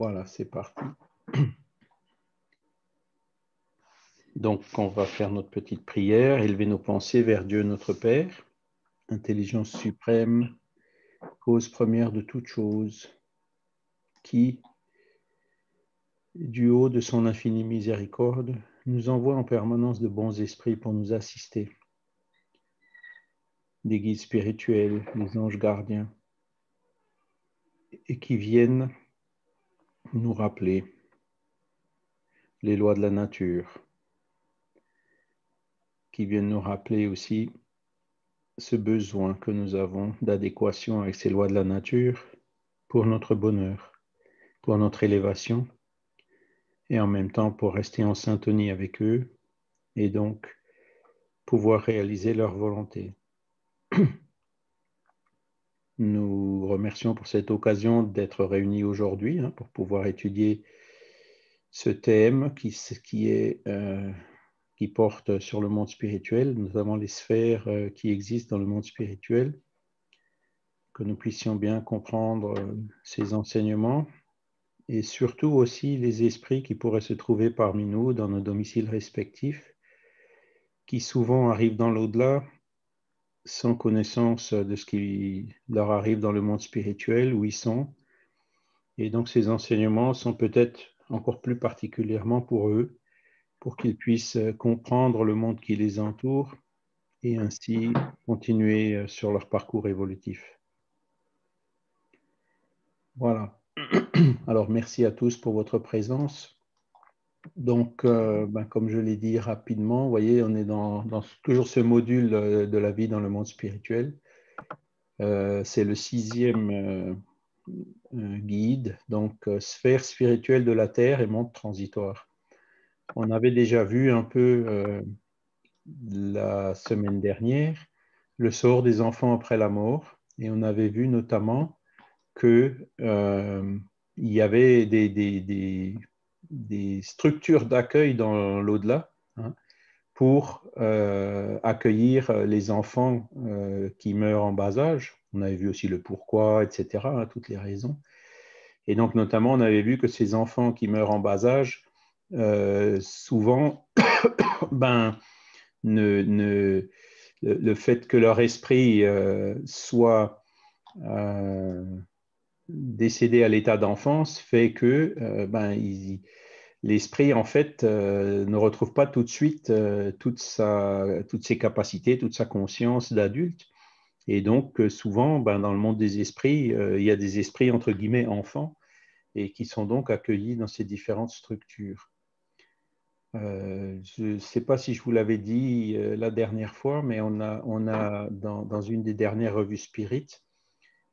Voilà, c'est parti. Donc, on va faire notre petite prière, élever nos pensées vers Dieu notre Père, intelligence suprême, cause première de toute chose, qui, du haut de son infinie miséricorde, nous envoie en permanence de bons esprits pour nous assister, des guides spirituels, des anges gardiens, et qui viennent nous rappeler les lois de la nature, qui viennent nous rappeler aussi ce besoin que nous avons d'adéquation avec ces lois de la nature pour notre bonheur, pour notre élévation, et en même temps pour rester en syntonie avec eux et donc pouvoir réaliser leur volonté. Nous remercions pour cette occasion d'être réunis aujourd'hui pour pouvoir étudier ce thème qui porte sur le monde spirituel, notamment les sphères qui existent dans le monde spirituel, que nous puissions bien comprendre ces enseignements et surtout aussi les esprits qui pourraient se trouver parmi nous dans nos domiciles respectifs, qui souvent arrivent dans l'au-delà sans connaissance de ce qui leur arrive dans le monde spirituel où ils sont. Et donc ces enseignements sont peut-être encore plus particulièrement pour eux, pour qu'ils puissent comprendre le monde qui les entoure et ainsi continuer sur leur parcours évolutif. Voilà. Alors merci à tous pour votre présence. Donc, comme je l'ai dit rapidement, vous voyez, on est dans toujours ce module de la vie dans le monde spirituel. C'est le 6e guide, donc sphère spirituelle de la Terre et monde transitoire. On avait déjà vu un peu la semaine dernière le sort des enfants après la mort, et on avait vu notamment que il y avait des structures d'accueil dans l'au-delà pour accueillir les enfants qui meurent en bas âge. On avait vu aussi le pourquoi, etc., toutes les raisons. Et donc, notamment, on avait vu que ces enfants qui meurent en bas âge, souvent, le fait que leur esprit soit décédé à l'état d'enfance fait que l'esprit, en fait, ne retrouve pas tout de suite toutes ses capacités, toute sa conscience d'adulte. Et donc, souvent, dans le monde des esprits, il y a des esprits, entre guillemets, enfants, et qui sont donc accueillis dans ces différentes structures. Je ne sais pas si je vous l'avais dit la dernière fois, mais on a dans une des dernières revues Spirit,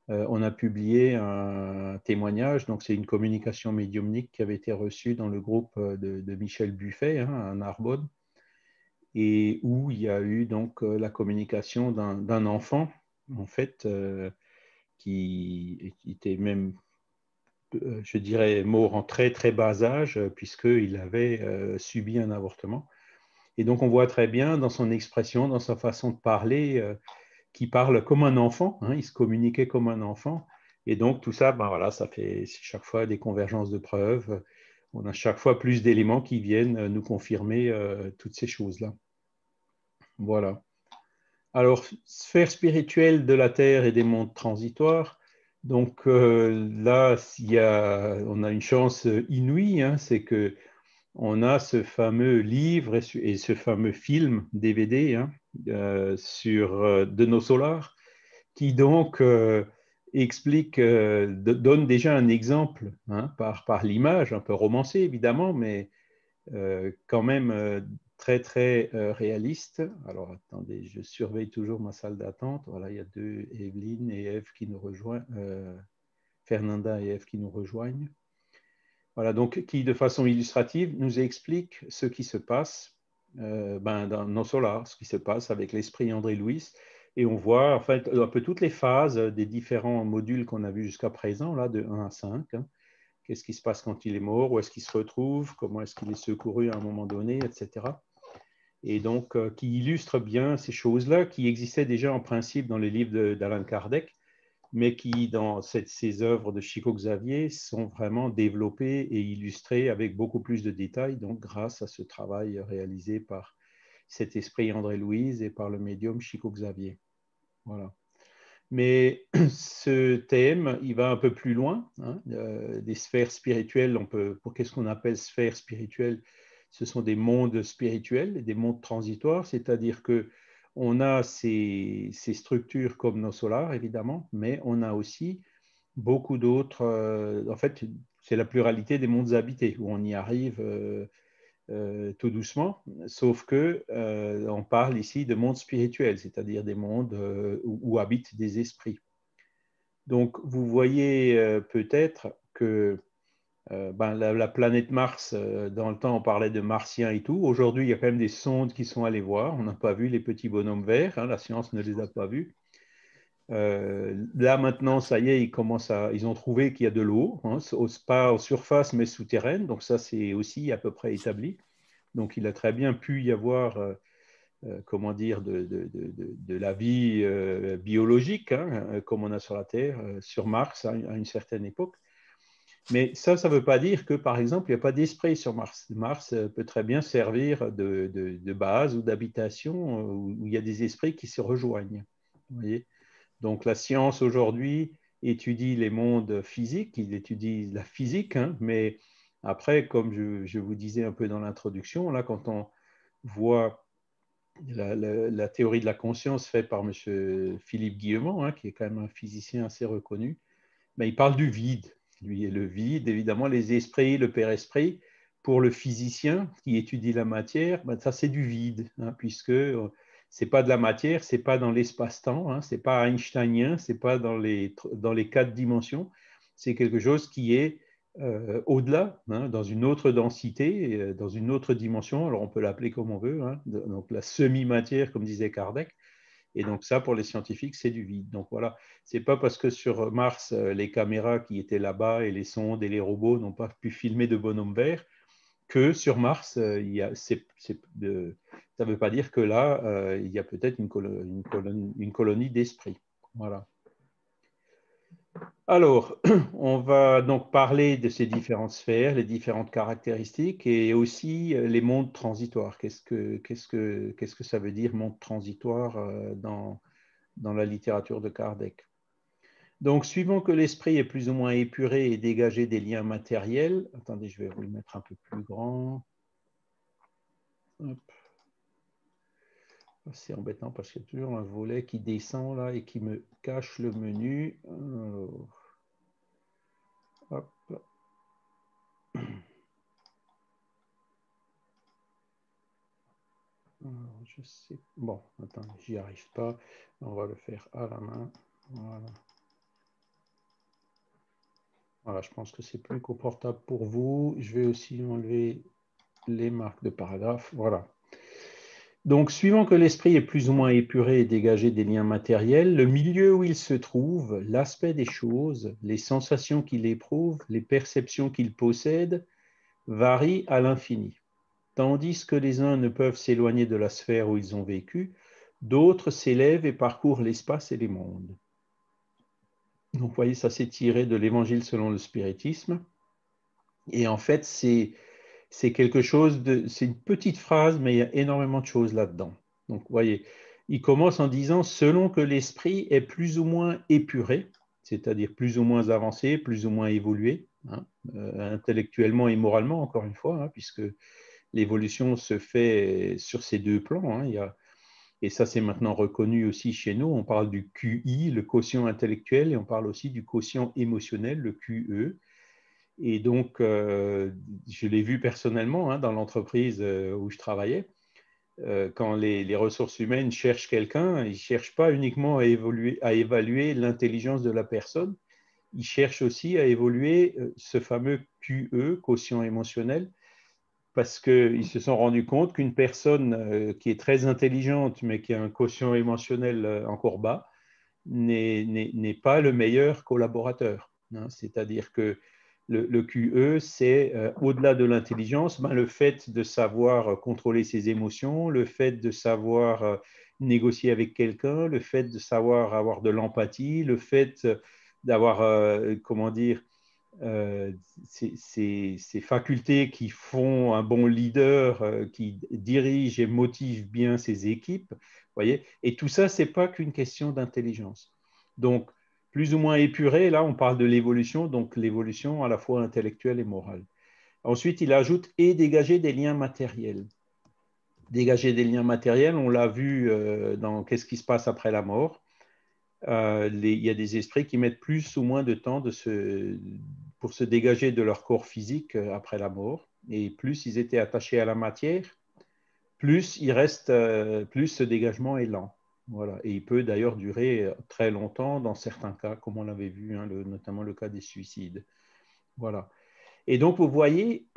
on a publié un témoignage, donc c'est une communication médiumnique qui avait été reçue dans le groupe de Michel Buffet à Narbonne, et où il y a eu donc la communication d'un enfant, en fait, qui était même, je dirais, mort en très très bas âge, puisqu'il avait subi un avortement. Et donc on voit très bien dans son expression, dans sa façon de parler, qu'il parle comme un enfant, il se communiquait comme un enfant. Et donc tout ça, voilà, ça fait chaque fois des convergences de preuves. On a chaque fois plus d'éléments qui viennent nous confirmer toutes ces choses-là. Voilà. Alors, sphère spirituelle de la Terre et des mondes transitoires. Donc là, on a une chance inouïe, c'est que on a ce fameux livre et ce fameux film DVD sur de nos solars qui donc explique, donne déjà un exemple par l'image, un peu romancée évidemment, mais quand même très très réaliste. Alors attendez, je surveille toujours ma salle d'attente. Voilà, il y a deux, Evelyne et Eve qui nous rejoignent, Fernanda et Eve qui nous rejoignent. Voilà, donc qui de façon illustrative nous explique ce qui se passe dans nos solars, ce qui se passe avec l'esprit André Louis. Et on voit en fait un peu toutes les phases des différents modules qu'on a vus jusqu'à présent, là, de 1 à 5. Qu'est-ce qui se passe quand il est mort, où est-ce qu'il se retrouve, comment est-ce qu'il est secouru à un moment donné, etc. Et donc, qui illustre bien ces choses-là qui existaient déjà en principe dans les livres d'Alan Kardec, mais qui, dans ces œuvres de Chico Xavier, sont vraiment développées et illustrées avec beaucoup plus de détails, donc grâce à ce travail réalisé par cet esprit André Louise et par le médium Chico Xavier. Voilà. Mais ce thème, il va un peu plus loin. Hein, des sphères spirituelles, qu'est-ce qu'on appelle sphères spirituelles? Ce sont des mondes spirituels, des mondes transitoires, c'est-à-dire que on a ces structures comme nos solars, évidemment, mais on a aussi beaucoup d'autres. En fait, c'est la pluralité des mondes habités, où on y arrive tout doucement, sauf que on parle ici de mondes spirituels, c'est-à-dire des mondes où habitent des esprits. Donc, vous voyez peut-être que la planète Mars, dans le temps, on parlait de martiens et tout. Aujourd'hui, il y a quand même des sondes qui sont allées voir. On n'a pas vu les petits bonhommes verts, hein, la science ne les a pas vus. Là, maintenant, ça y est, ils ont trouvé qu'il y a de l'eau, hein, pas en surface, mais souterraine. Donc, ça, c'est aussi à peu près établi. Donc, il a très bien pu y avoir, comment dire, de la vie biologique, hein, comme on a sur la Terre, sur Mars à une certaine époque. Mais ça ne veut pas dire que, par exemple, il n'y a pas d'esprit sur Mars. Mars peut très bien servir de base ou d'habitation où il y a des esprits qui se rejoignent. Vous voyez. Donc, la science aujourd'hui étudie les mondes physiques, il étudie la physique, hein, mais après, comme je vous disais un peu dans l'introduction, là, quand on voit la théorie de la conscience faite par M. Philippe Guillemont, hein, qui est quand même un physicien assez reconnu, ben, il parle du vide. Lui et le vide, évidemment, les esprits, le père esprit, pour le physicien qui étudie la matière, ben, ça c'est du vide, hein, puisque c'est pas de la matière, c'est pas dans l'espace-temps, hein, c'est pas einsteinien, c'est pas dans les 4 dimensions, c'est quelque chose qui est au-delà, hein, dans une autre densité, dans une autre dimension. Alors on peut l'appeler comme on veut, hein, donc la semi-matière, comme disait Kardec. Et donc ça, pour les scientifiques, c'est du vide. Donc voilà, c'est pas parce que sur Mars, les caméras qui étaient là-bas et les sondes et les robots n'ont pas pu filmer de bonhommes verts que sur Mars, ça ne veut pas dire que là, il y a peut-être une colonie d'esprits. Voilà. Alors, on va donc parler de ces différentes sphères, les différentes caractéristiques et aussi les mondes transitoires. Qu'est-ce que ça veut dire, monde transitoire, dans la littérature de Kardec? Donc, suivant que l'esprit est plus ou moins épuré et dégagé des liens matériels, attendez, je vais vous le mettre un peu plus grand. Hop. C'est embêtant parce qu'il y a toujours un volet qui descend là et qui me cache le menu. Alors, hop. Alors, je sais. Bon, attends, j'y arrive pas. On va le faire à la main. Voilà. Voilà, je pense que c'est plus confortable pour vous. Je vais aussi enlever les marques de paragraphe. Voilà. Donc, suivant que l'esprit est plus ou moins épuré et dégagé des liens matériels, le milieu où il se trouve, l'aspect des choses, les sensations qu'il éprouve, les perceptions qu'il possède, varient à l'infini. Tandis que les uns ne peuvent s'éloigner de la sphère où ils ont vécu, d'autres s'élèvent et parcourent l'espace et les mondes. Donc, vous voyez, ça c'est tiré de l'Évangile selon le spiritisme. Et en fait, c'est quelque chose c'est une petite phrase, mais il y a énormément de choses là-dedans. Donc, vous voyez, il commence en disant, selon que l'esprit est plus ou moins épuré, c'est-à-dire plus ou moins avancé, plus ou moins évolué, hein, intellectuellement et moralement, encore une fois, hein, puisque l'évolution se fait sur ces deux plans. Hein, et ça, c'est maintenant reconnu aussi chez nous. On parle du QI, le quotient intellectuel, et on parle aussi du quotient émotionnel, le QE. Et donc, je l'ai vu personnellement, hein, dans l'entreprise où je travaillais. Quand les ressources humaines cherchent quelqu'un, ils ne cherchent pas uniquement à évaluer l'intelligence de la personne, ils cherchent aussi à évaluer ce fameux QE, quotient émotionnel, parce qu'ils se sont rendus compte qu'une personne qui est très intelligente, mais qui a un quotient émotionnel encore bas, n'est pas le meilleur collaborateur. Hein. C'est-à-dire que le QE, c'est au-delà de l'intelligence, le fait de savoir contrôler ses émotions, le fait de savoir négocier avec quelqu'un, le fait de savoir avoir de l'empathie, le fait d'avoir, comment dire, ces facultés qui font un bon leader, qui dirige et motive bien ses équipes, voyez. Et tout ça, c'est pas qu'une question d'intelligence. Donc, plus ou moins épuré, là, on parle de l'évolution, donc l'évolution à la fois intellectuelle et morale. Ensuite, il ajoute et dégager des liens matériels. Dégager des liens matériels, on l'a vu dans Qu'est-ce qui se passe après la mort. Il y a des esprits qui mettent plus ou moins de temps pour se dégager de leur corps physique après la mort. Et plus ils étaient attachés à la matière, plus plus ce dégagement est lent. Voilà. Et il peut d'ailleurs durer très longtemps dans certains cas, comme on l'avait vu, hein, notamment le cas des suicides. Voilà. Et donc, vous voyez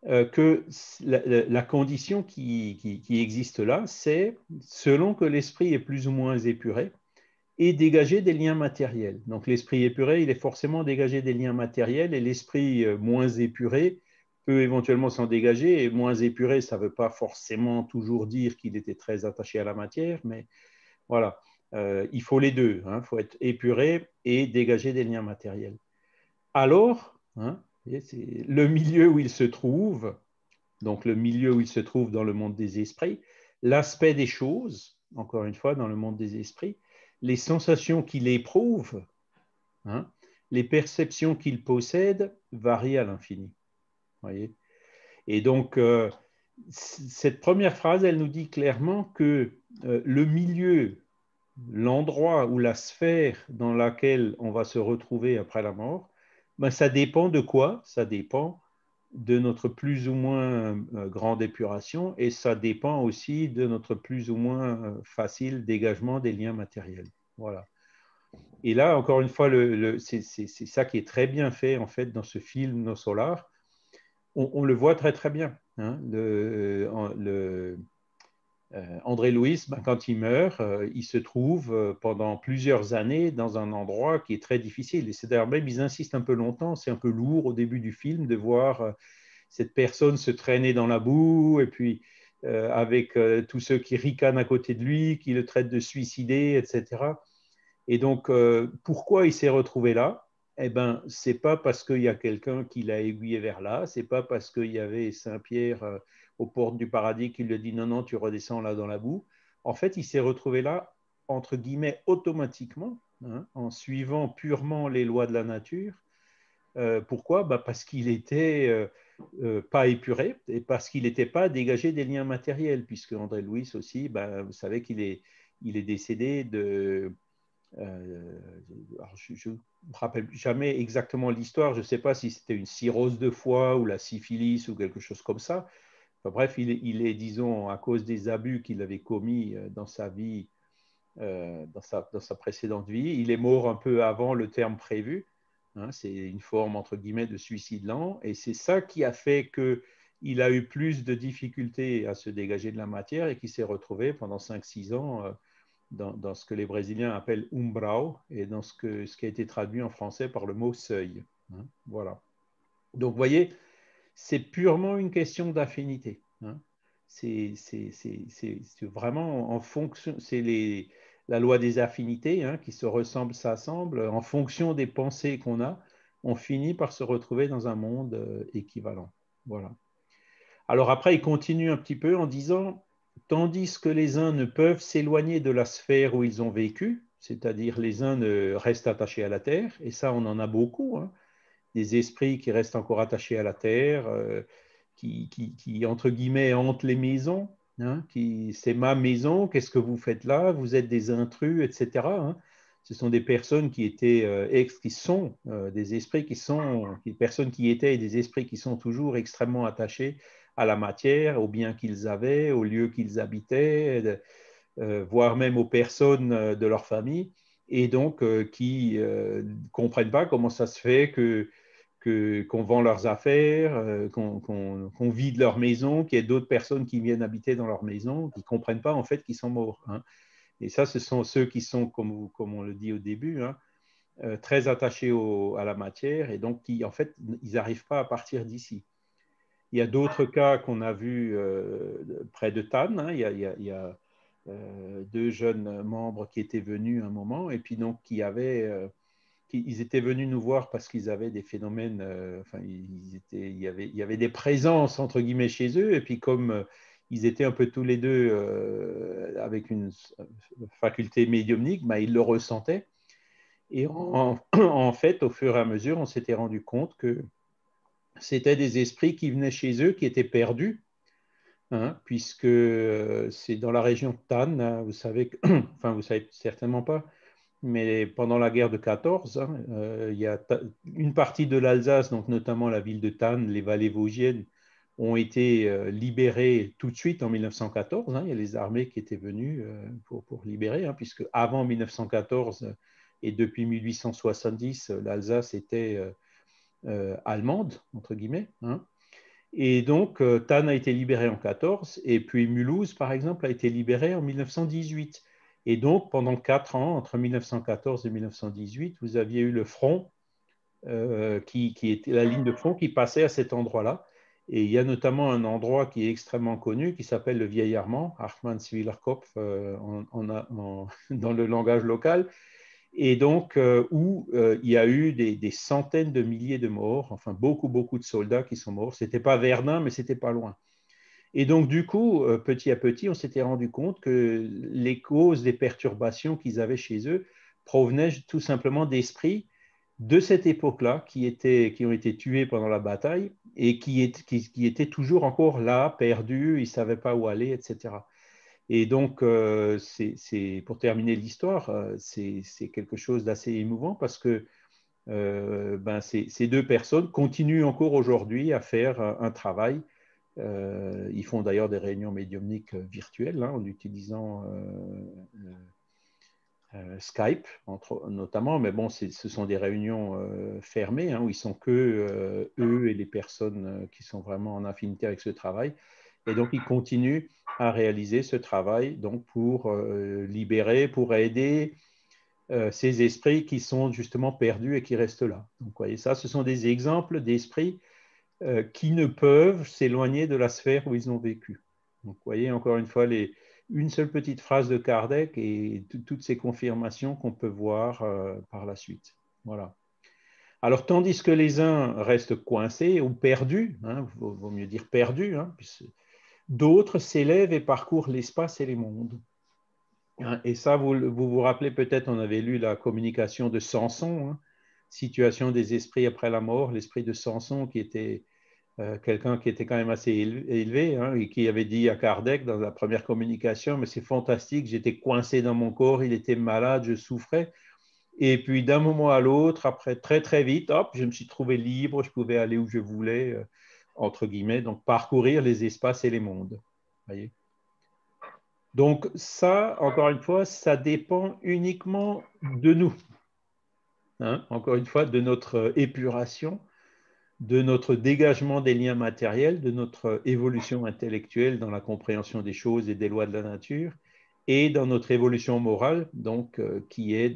que la condition qui existe là, c'est selon que l'esprit est plus ou moins épuré, et dégager des liens matériels. Donc l'esprit épuré, il est forcément dégagé des liens matériels, et l'esprit moins épuré peut éventuellement s'en dégager. Et moins épuré, ça ne veut pas forcément toujours dire qu'il était très attaché à la matière, mais voilà, il faut les deux. Il faut être épuré et dégager des liens matériels. Alors, le milieu où il se trouve, donc le milieu où il se trouve dans le monde des esprits, l'aspect des choses, encore une fois, dans le monde des esprits, les sensations qu'il éprouve, les perceptions qu'il possède varient à l'infini. Voyez. Et donc, cette première phrase, elle nous dit clairement que le milieu, l'endroit ou la sphère dans laquelle on va se retrouver après la mort, ben, ça dépend de quoi? Ça dépend de notre plus ou moins grande épuration, et ça dépend aussi de notre plus ou moins facile dégagement des liens matériels. Voilà. Et là, encore une fois, c'est ça qui est très bien fait en fait dans ce film No Solar. On le voit très très bien. Hein, André Louis, ben, quand il meurt, il se trouve pendant plusieurs années dans un endroit qui est très difficile. Et c'est d'ailleurs même, ils insistent un peu longtemps, c'est un peu lourd au début du film de voir cette personne se traîner dans la boue, et puis avec tous ceux qui ricanent à côté de lui, qui le traitent de suicidé, etc. Et donc, pourquoi il s'est retrouvé là? Eh ben, c'est pas parce qu'il y a quelqu'un qui l'a aiguillé vers là, c'est pas parce qu'il y avait Saint-Pierre aux portes du paradis qui lui a dit non, non, tu redescends là dans la boue. En fait, il s'est retrouvé là, entre guillemets, automatiquement, en suivant purement les lois de la nature. Pourquoi? Bah parce qu'il était pas épuré, et parce qu'il n'était pas dégagé des liens matériels, puisque André Louis aussi, bah, vous savez il est décédé de alors je ne me rappelle jamais exactement l'histoire, je ne sais pas si c'était une cirrhose de foie ou la syphilis ou quelque chose comme ça. Enfin, bref, il est, disons, à cause des abus qu'il avait commis dans sa vie, dans sa précédente vie, il est mort un peu avant le terme prévu. Hein, c'est une forme, entre guillemets, de suicide lent. Et c'est ça qui a fait qu'il a eu plus de difficultés à se dégager de la matière, et qu'il s'est retrouvé pendant 5-6 ans dans ce que les Brésiliens appellent umbrau, et dans ce qui a été traduit en français par le mot seuil. Hein, voilà. Donc, vous voyez, c'est purement une question d'affinité. Hein. C'est vraiment en fonction, c'est la loi des affinités, hein, qui se ressemblent, s'assemblent. En fonction des pensées qu'on a, on finit par se retrouver dans un monde équivalent. Voilà. Alors après, il continue un petit peu en disant, tandis que les uns ne peuvent s'éloigner de la sphère où ils ont vécu, c'est-à-dire les uns restent attachés à la terre, et ça, on en a beaucoup, hein, des esprits qui restent encore attachés à la terre, entre guillemets, hantent les maisons, hein, c'est ma maison, qu'est-ce que vous faites là? Vous êtes des intrus, etc. Hein. Ce sont des personnes qui étaient, qui sont des esprits des personnes qui étaient et des esprits qui sont toujours extrêmement attachés à la matière, aux biens qu'ils avaient, aux lieux qu'ils habitaient, voire même aux personnes de leur famille, et donc qui ne comprennent pas comment ça se fait qu'on vend leurs affaires, qu'on vide leur maison, qu'il y ait d'autres personnes qui viennent habiter dans leur maison, qui ne comprennent pas en fait qu'ils sont morts. Hein. Et ça, ce sont ceux qui sont, comme on le dit au début, hein, très attachés à la matière, et donc qui, en fait, ils n'arrivent pas à partir d'ici. Il y a d'autres cas qu'on a vus près de Tannes. Hein. Il y a deux jeunes membres qui étaient venus un moment et puis donc ils étaient venus nous voir parce qu'ils avaient des phénomènes, enfin, il y avait des présences, entre guillemets, chez eux. Et puis, comme ils étaient un peu tous les deux avec une faculté médiumnique, bah, ils le ressentaient. Et en fait, au fur et à mesure, on s'était rendu compte que c'était des esprits qui venaient chez eux, qui étaient perdus, hein, puisque c'est dans la région de Tannes, hein, vous savez, enfin, vous savez certainement pas, mais pendant la guerre de 14, hein, il y a une partie de l'Alsace, donc notamment la ville de Thann, les vallées vosgiennes, ont été libérées tout de suite en 1914. Hein, il y a les armées qui étaient venues pour libérer, hein, puisque avant 1914 et depuis 1870, l'Alsace était allemande, entre guillemets. Hein. Et donc, Thann a été libéré en 14, et puis Mulhouse, par exemple, a été libéré en 1918. Et donc, pendant 4 ans, entre 1914 et 1918, vous aviez eu le front, qui était la ligne de front qui passait à cet endroit-là. Et il y a notamment un endroit qui est extrêmement connu, qui s'appelle le Vieil Armand, Hartmannswillerkopf dans le langage local, et donc où il y a eu des centaines de milliers de morts, enfin beaucoup, beaucoup de soldats qui sont morts. Ce n'était pas Verdun, mais c'était pas loin. Et donc, du coup, petit à petit, on s'était rendu compte que les causes des perturbations qu'ils avaient chez eux provenaient tout simplement d'esprits de cette époque-là qui ont été tués pendant la bataille et qui étaient toujours encore là, perdus, ils ne savaient pas où aller, etc. Et donc, pour terminer l'histoire, c'est quelque chose d'assez émouvant parce que ces deux personnes continuent encore aujourd'hui à faire un travail. Ils font d'ailleurs des réunions médiumniques virtuelles, hein, en utilisant Skype notamment, mais bon, ce sont des réunions fermées, hein, où ils sont que eux et les personnes qui sont vraiment en affinité avec ce travail. Et donc, ils continuent à réaliser ce travail donc pour libérer, pour aider ces esprits qui sont justement perdus et qui restent là. Donc, vous voyez, ça, ce sont des exemples d'esprits qui ne peuvent s'éloigner de la sphère où ils ont vécu. Donc, vous voyez, encore une fois, une seule petite phrase de Kardec et toutes ces confirmations qu'on peut voir par la suite. Voilà. Alors, tandis que les uns restent coincés ou perdus, hein, vaut mieux dire perdus, hein, d'autres s'élèvent et parcourent l'espace et les mondes. Hein, et ça, vous rappelez peut-être, on avait lu la communication de Samson, hein, situation des esprits après la mort, l'esprit de Samson qui était quelqu'un qui était quand même assez élevé, hein, et qui avait dit à Kardec dans la première communication, mais c'est fantastique, j'étais coincé dans mon corps, il était malade, je souffrais. Et puis d'un moment à l'autre, après très très vite, hop, je me suis trouvé libre, je pouvais aller où je voulais, entre guillemets, donc parcourir les espaces et les mondes. Voyez. Donc ça, encore une fois, ça dépend uniquement de nous. Hein, encore une fois, de notre épuration, de notre dégagement des liens matériels, de notre évolution intellectuelle dans la compréhension des choses et des lois de la nature, et dans notre évolution morale, donc qui est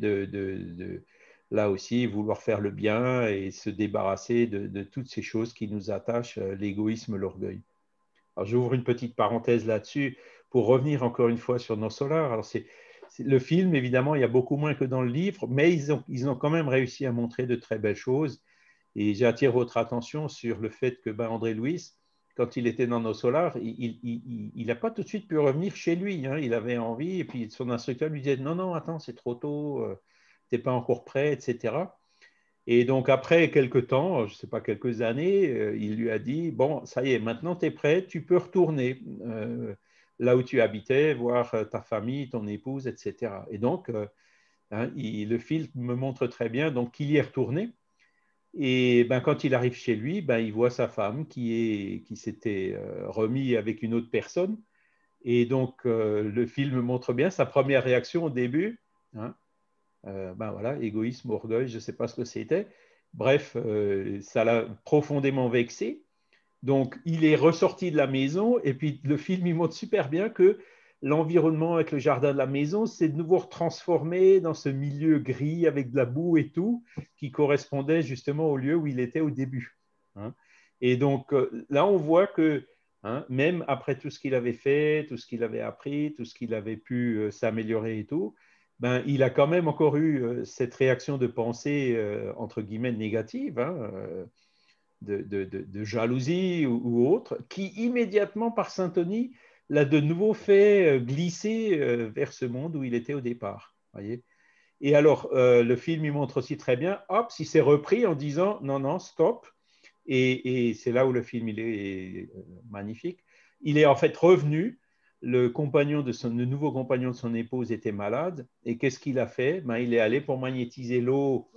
là aussi vouloir faire le bien et se débarrasser de toutes ces choses qui nous attachent, l'égoïsme, l'orgueil. Alors j'ouvre une petite parenthèse là-dessus pour revenir encore une fois sur Nos Solars. Alors le film, évidemment, il y a beaucoup moins que dans le livre, mais ils ont quand même réussi à montrer de très belles choses. Et j'attire votre attention sur le fait que André Louis, quand il était dans Nos Solars, il n'a pas tout de suite pu revenir chez lui. Hein. Il avait envie, et puis son instructeur lui disait non, non, attends, c'est trop tôt, tu n'es pas encore prêt, etc. Et donc, après quelques temps, je ne sais pas, quelques années, il lui a dit bon, ça y est, maintenant tu es prêt, tu peux retourner là où tu habitais, voir ta famille, ton épouse, etc. Et donc, hein, le film me montre très bien donc qu'il y est retourné. Et quand il arrive chez lui, il voit sa femme qui s'était remis avec une autre personne. Et donc, le film montre bien sa première réaction au début. Hein, voilà, égoïsme, orgueil, je ne sais pas ce que c'était. Bref, ça l'a profondément vexé. Donc, il est ressorti de la maison et puis le film, il montre super bien que l'environnement avec le jardin de la maison, c'est de nouveau transformé dans ce milieu gris avec de la boue et tout, qui correspondait justement au lieu où il était au début. Hein. Et donc, là, on voit que hein, même après tout ce qu'il avait fait, tout ce qu'il avait appris, tout ce qu'il avait pu s'améliorer et tout, ben, il a quand même encore eu cette réaction de pensée, entre guillemets, négative, hein, de jalousie ou autre, qui immédiatement, par syntonie, l'a de nouveau fait glisser vers ce monde où il était au départ. Voyez. Et alors, le film, il montre aussi très bien, hop, il s'est repris en disant, non, non, stop. Et c'est là où le film il est magnifique. Il est en fait revenu. Le nouveau compagnon de son épouse était malade. Et qu'est-ce qu'il a fait? Ben, il est allé pour magnétiser l'eau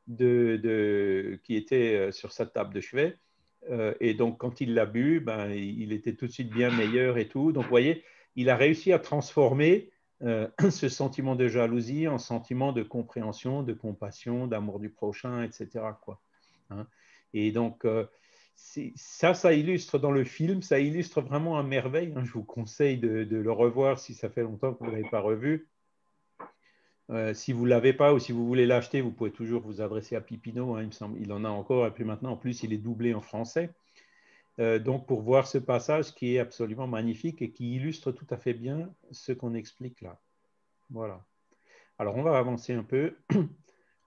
qui était sur sa table de chevet. Et donc, quand il l'a bu, ben, il était tout de suite bien meilleur et tout. Donc, vous voyez, il a réussi à transformer ce sentiment de jalousie en sentiment de compréhension, de compassion, d'amour du prochain, etc., quoi. Hein. Et donc, ça illustre dans le film, ça illustre vraiment à merveille, hein. Je vous conseille de le revoir si ça fait longtemps que vous ne l'avez pas revu. Si vous ne l'avez pas ou si vous voulez l'acheter, vous pouvez toujours vous adresser à Pipino, hein, il me semble. Il en a encore, et puis maintenant, en plus, il est doublé en français. Donc, pour voir ce passage qui est absolument magnifique et qui illustre tout à fait bien ce qu'on explique là. Voilà. Alors, on va avancer un peu.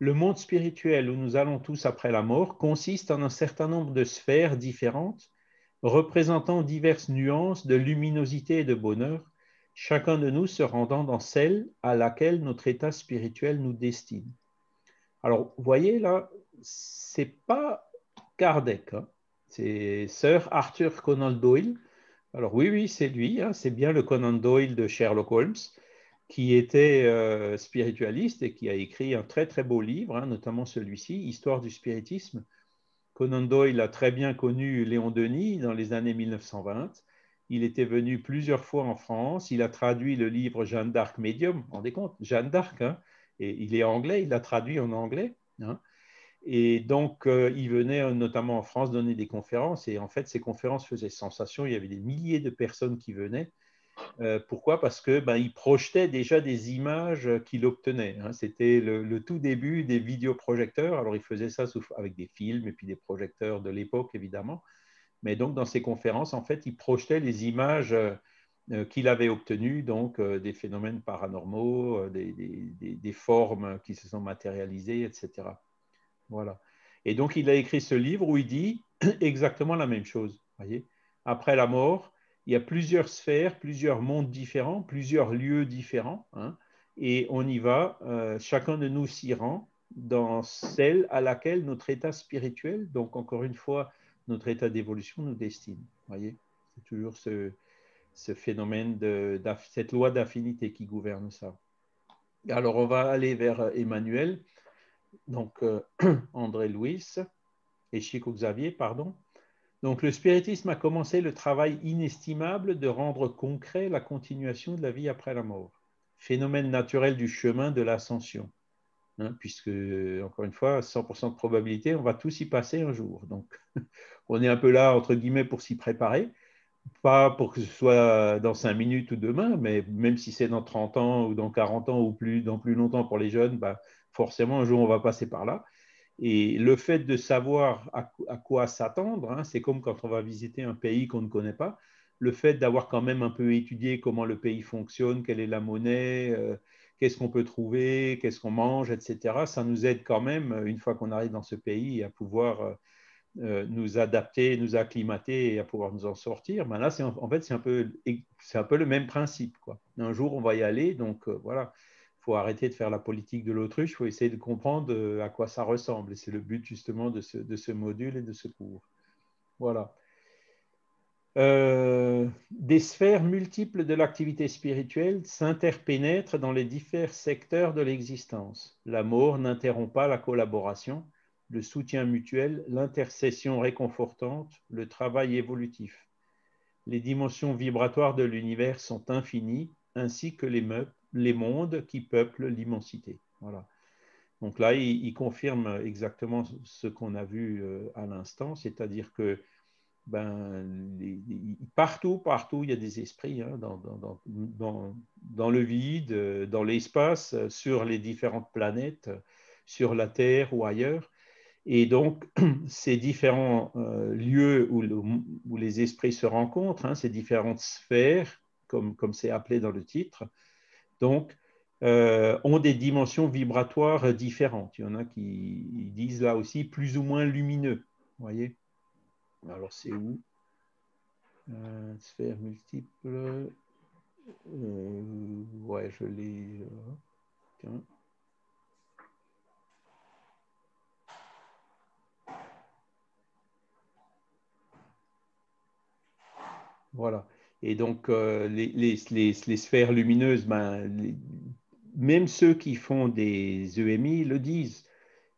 Le monde spirituel où nous allons tous après la mort consiste en un certain nombre de sphères différentes, représentant diverses nuances de luminosité et de bonheur, chacun de nous se rendant dans celle à laquelle notre état spirituel nous destine. Alors, vous voyez là, c'est pas Kardec, hein, c'est Sir Arthur Conan Doyle. Alors oui, oui, c'est lui, hein, c'est bien le Conan Doyle de Sherlock Holmes, qui était spiritualiste et qui a écrit un très très beau livre, hein, notamment celui-ci, Histoire du spiritisme. Conan Doyle a très bien connu Léon Denis dans les années 1920. Il était venu plusieurs fois en France. Il a traduit le livre Jeanne d'Arc Médium. Vous vous rendez compte? Jeanne d'Arc, hein, et il est anglais, il l'a traduit en anglais. Hein. Et donc, il venait notamment en France donner des conférences. Et en fait, ces conférences faisaient sensation. Il y avait des milliers de personnes qui venaient. Pourquoi? Parce que ben, il projetait déjà des images qu'il obtenait. Hein. C'était le tout début des vidéoprojecteurs. Alors, il faisait ça avec des films et puis des projecteurs de l'époque, évidemment. Mais donc, dans ces conférences, en fait, il projetait les images qu'il avait obtenues, donc des phénomènes paranormaux, des formes qui se sont matérialisées, etc. Voilà. Et donc, il a écrit ce livre où il dit exactement la même chose. Voyez. Après la mort, il y a plusieurs sphères, plusieurs mondes différents, plusieurs lieux différents, hein, et on y va, chacun de nous s'y rend dans celle à laquelle notre état spirituel, donc encore une fois, notre état d'évolution nous destine. Voyez. C'est toujours ce phénomène cette loi d'affinité qui gouverne ça. Alors, on va aller vers Emmanuel, donc André Louis et Chico Xavier, pardon. Donc, le spiritisme a commencé le travail inestimable de rendre concret la continuation de la vie après la mort, phénomène naturel du chemin de l'ascension, hein, puisque, encore une fois, 100% de probabilité, on va tous y passer un jour. Donc, on est un peu là, entre guillemets, pour s'y préparer, pas pour que ce soit dans 5 minutes ou demain, mais même si c'est dans 30 ans ou dans 40 ans ou dans plus longtemps pour les jeunes, bah, forcément, un jour, on va passer par là. Et le fait de savoir à quoi s'attendre, hein, c'est comme quand on va visiter un pays qu'on ne connaît pas, le fait d'avoir quand même un peu étudié comment le pays fonctionne, quelle est la monnaie, qu'est-ce qu'on peut trouver, qu'est-ce qu'on mange, etc., ça nous aide quand même, une fois qu'on arrive dans ce pays, à pouvoir nous adapter, nous acclimater et à pouvoir nous en sortir. Ben là, en fait, c'est un peu le même principe, quoi. Un jour, on va y aller, donc voilà. Il faut arrêter de faire la politique de l'autruche, il faut essayer de comprendre à quoi ça ressemble. Et c'est le but justement de ce module et de ce cours. Voilà. Des sphères multiples de l'activité spirituelle s'interpénètrent dans les divers secteurs de l'existence. La mort n'interrompt pas la collaboration, le soutien mutuel, l'intercession réconfortante, le travail évolutif. Les dimensions vibratoires de l'univers sont infinies, ainsi que les mondes qui peuplent l'immensité. Voilà. Donc là, il confirme exactement ce qu'on a vu à l'instant, c'est-à-dire que ben, partout, il y a des esprits, hein, dans le vide, dans l'espace, sur les différentes planètes, sur la Terre ou ailleurs. Et donc, ces différents lieux où les esprits se rencontrent, hein, ces différentes sphères, comme c'est appelé dans le titre, donc, ont des dimensions vibratoires différentes. Il y en a qui disent là aussi plus ou moins lumineux. Vous voyez? Alors, c'est où? Sphère multiple. Ouais, je l'ai. Tiens. Voilà. Et donc, les sphères lumineuses, même ceux qui font des EMI le disent.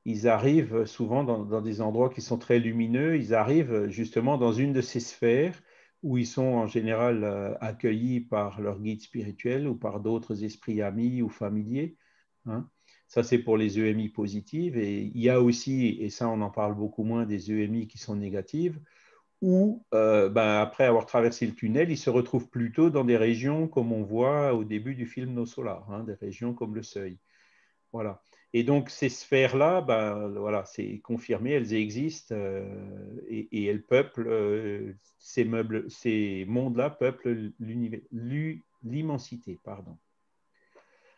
Ils arrivent souvent dans des endroits qui sont très lumineux, ils arrivent justement dans une de ces sphères où ils sont en général accueillis par leur guide spirituel ou par d'autres esprits amis ou familiers. Hein. Ça, c'est pour les EMI positives. Et il y a aussi, et ça, on en parle beaucoup moins, des EMI qui sont négatives, où, après avoir traversé le tunnel, ils se retrouvent plutôt dans des régions comme on voit au début du film Nos Solars, hein, des régions comme le Seuil. Voilà. Et donc, ces sphères-là, voilà, c'est confirmé, elles existent et elles peuplent ces mondes-là peuplent l'immensité. Pardon.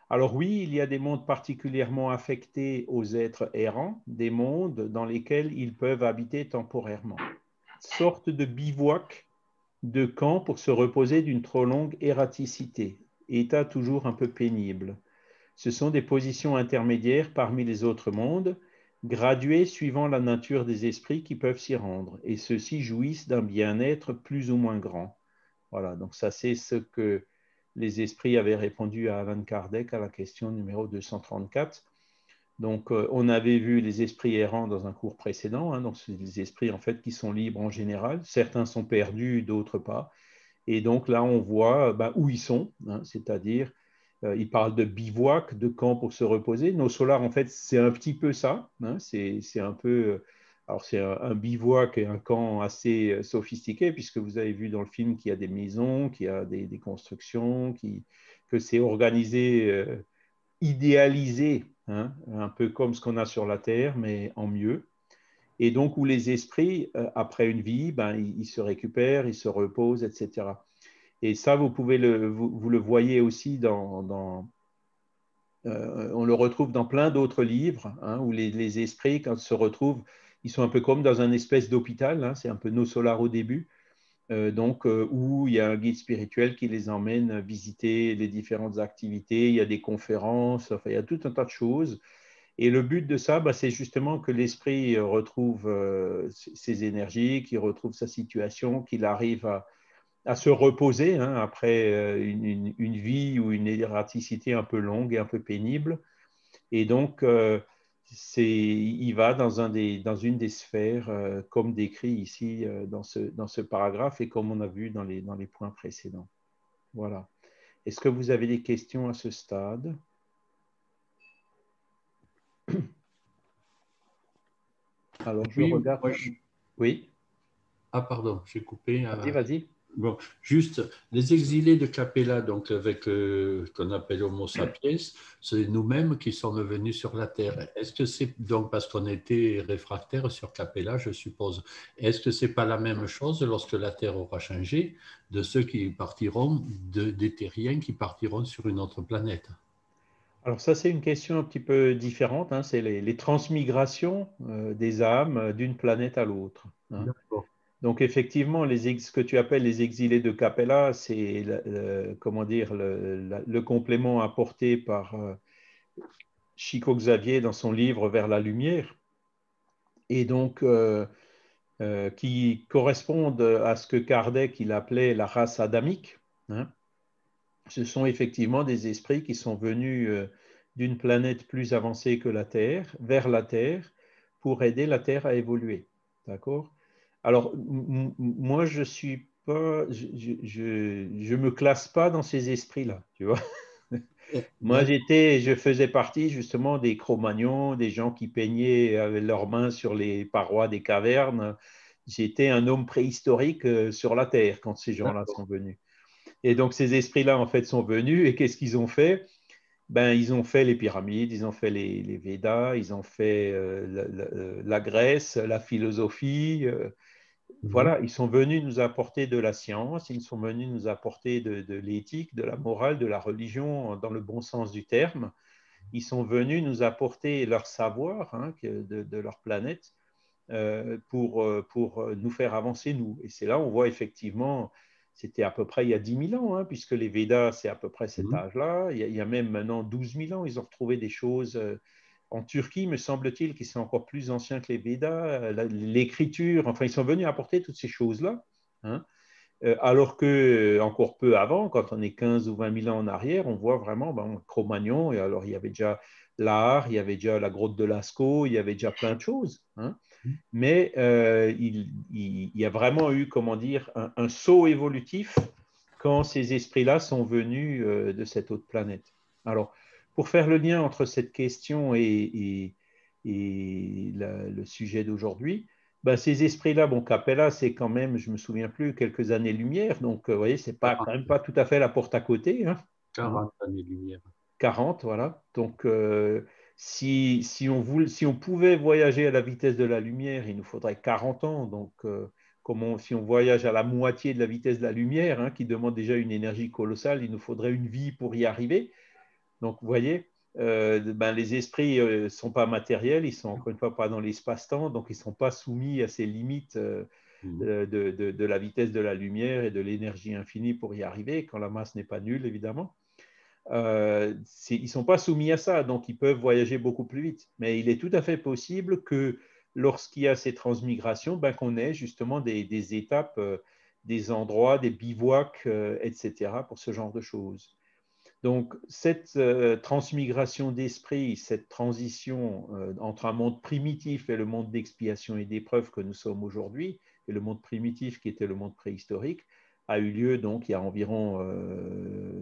Alors oui, il y a des mondes particulièrement affectés aux êtres errants, des mondes dans lesquels ils peuvent habiter temporairement. Sorte de bivouac de camp pour se reposer d'une trop longue erraticité, état toujours un peu pénible. Ce sont des positions intermédiaires parmi les autres mondes, graduées suivant la nature des esprits qui peuvent s'y rendre, et ceux-ci jouissent d'un bien-être plus ou moins grand. Voilà, donc ça c'est ce que les esprits avaient répondu à Allan Kardec à la question numéro 234. Donc on avait vu les esprits errants dans un cours précédent, hein, donc c'est des esprits en fait qui sont libres en général, certains sont perdus, d'autres pas, et donc là on voit où ils sont, hein, c'est-à-dire il parle de bivouac, de camp pour se reposer. Nos solars, en fait, c'est un petit peu ça. Hein, c'est un peu. Alors, c'est un bivouac et un camp assez sophistiqué, puisque vous avez vu dans le film qu'il y a des maisons, qu'il y a des constructions, que c'est organisé, idéalisé, hein, un peu comme ce qu'on a sur la Terre, mais en mieux. Et donc, où les esprits, après une vie, ils se récupèrent, ils se reposent, etc. Et ça, vous le voyez aussi on le retrouve dans plein d'autres livres, hein, où les esprits, quand ils se retrouvent, ils sont un peu comme dans un espèce d'hôpital, hein, c'est un peu Nos Solars au début, où il y a un guide spirituel qui les emmène visiter les différentes activités, il y a des conférences, enfin, il y a tout un tas de choses. Et le but de ça, c'est justement que l'esprit retrouve ses énergies, qu'il retrouve sa situation, qu'il arrive à se reposer, hein, après une vie ou une erraticité un peu longue et un peu pénible. Et donc, il va dans une des sphères, comme décrit ici dans ce paragraphe et comme on a vu dans les points précédents. Voilà. Est-ce que vous avez des questions à ce stade? Alors, je Oui, regarde. Oui, Ah, pardon, j'ai coupé. vas-y, vas-y. Bon, juste, les exilés de Capella, donc avec qu'on appelle Homo sapiens, c'est nous-mêmes qui sommes venus sur la Terre. Est-ce que c'est donc parce qu'on était réfractaires sur Capella, je suppose. Est-ce que c'est pas la même chose lorsque la Terre aura changé de ceux qui partiront, des terriens qui partiront sur une autre planète? Alors ça, c'est une question un petit peu différente, hein. C'est les transmigrations des âmes d'une planète à l'autre. Hein. D'accord. Donc effectivement, ce que tu appelles les exilés de Capella, c'est comment dire le complément apporté par Chico Xavier dans son livre Vers la lumière, et donc qui correspondent à ce que Kardec il appelait la race adamique. Hein. Ce sont effectivement des esprits qui sont venus d'une planète plus avancée que la Terre, vers la Terre, pour aider la Terre à évoluer. D'accord? Alors, moi, je suis pas, je me classe pas dans ces esprits-là, tu vois. Moi, je faisais partie justement des Cro-Magnons, des gens qui peignaient avec leurs mains sur les parois des cavernes. J'étais un homme préhistorique sur la Terre quand ces gens-là sont venus. Et donc, ces esprits-là, en fait, sont venus et qu'est-ce qu'ils ont fait? ben, ils ont fait les pyramides, ils ont fait les Védas, ils ont fait la Grèce, la philosophie. Mhm. Voilà, ils sont venus nous apporter de la science, ils sont venus nous apporter de l'éthique, de la morale, de la religion dans le bon sens du terme. Ils sont venus nous apporter leur savoir hein, de leur planète pour nous faire avancer, nous. Et c'est là où on voit effectivement, c'était à peu près il y a 10 000 ans, hein, puisque les Védas, c'est à peu près cet Mhm. âge-là. Il y a même maintenant 12 000 ans, ils ont retrouvé des choses en Turquie, me semble-t-il, qui sont encore plus anciens que les Védas, l'écriture, enfin, ils sont venus apporter toutes ces choses-là. Hein. Alors que encore peu avant, quand on est 15 ou 20 000 ans en arrière, on voit vraiment ben, Cro-Magnon, et alors il y avait déjà l'art, il y avait déjà la grotte de Lascaux, il y avait déjà plein de choses. Hein. Mais il y a vraiment eu, comment dire, un saut évolutif quand ces esprits-là sont venus de cette autre planète. Alors, pour faire le lien entre cette question et le sujet d'aujourd'hui, ben, ces esprits-là, bon, Capella, c'est quand même, je ne me souviens plus, quelques années-lumière, donc vous voyez, c'est pas, quand même 40, pas tout à fait la porte à côté. Hein, hein. 40 années-lumière. 40, voilà. Donc, si on pouvait voyager à la vitesse de la lumière, il nous faudrait 40 ans. Donc, si on voyage à la moitié de la vitesse de la lumière, hein, qui demande déjà une énergie colossale, il nous faudrait une vie pour y arriver. Donc, vous voyez, ben, les esprits ne sont pas matériels, ils sont encore une fois pas dans l'espace-temps, donc ils ne sont pas soumis à ces limites Mhm. de la vitesse de la lumière et de l'énergie infinie pour y arriver, quand la masse n'est pas nulle, évidemment. Ils ne sont pas soumis à ça, donc ils peuvent voyager beaucoup plus vite. Mais il est tout à fait possible que lorsqu'il y a ces transmigrations, ben, qu'on ait justement des étapes, des endroits, des bivouacs, etc., pour ce genre de choses. Donc, cette transmigration d'esprit, cette transition entre un monde primitif et le monde d'expiation et d'épreuve que nous sommes aujourd'hui, et le monde primitif qui était le monde préhistorique, a eu lieu donc il y a environ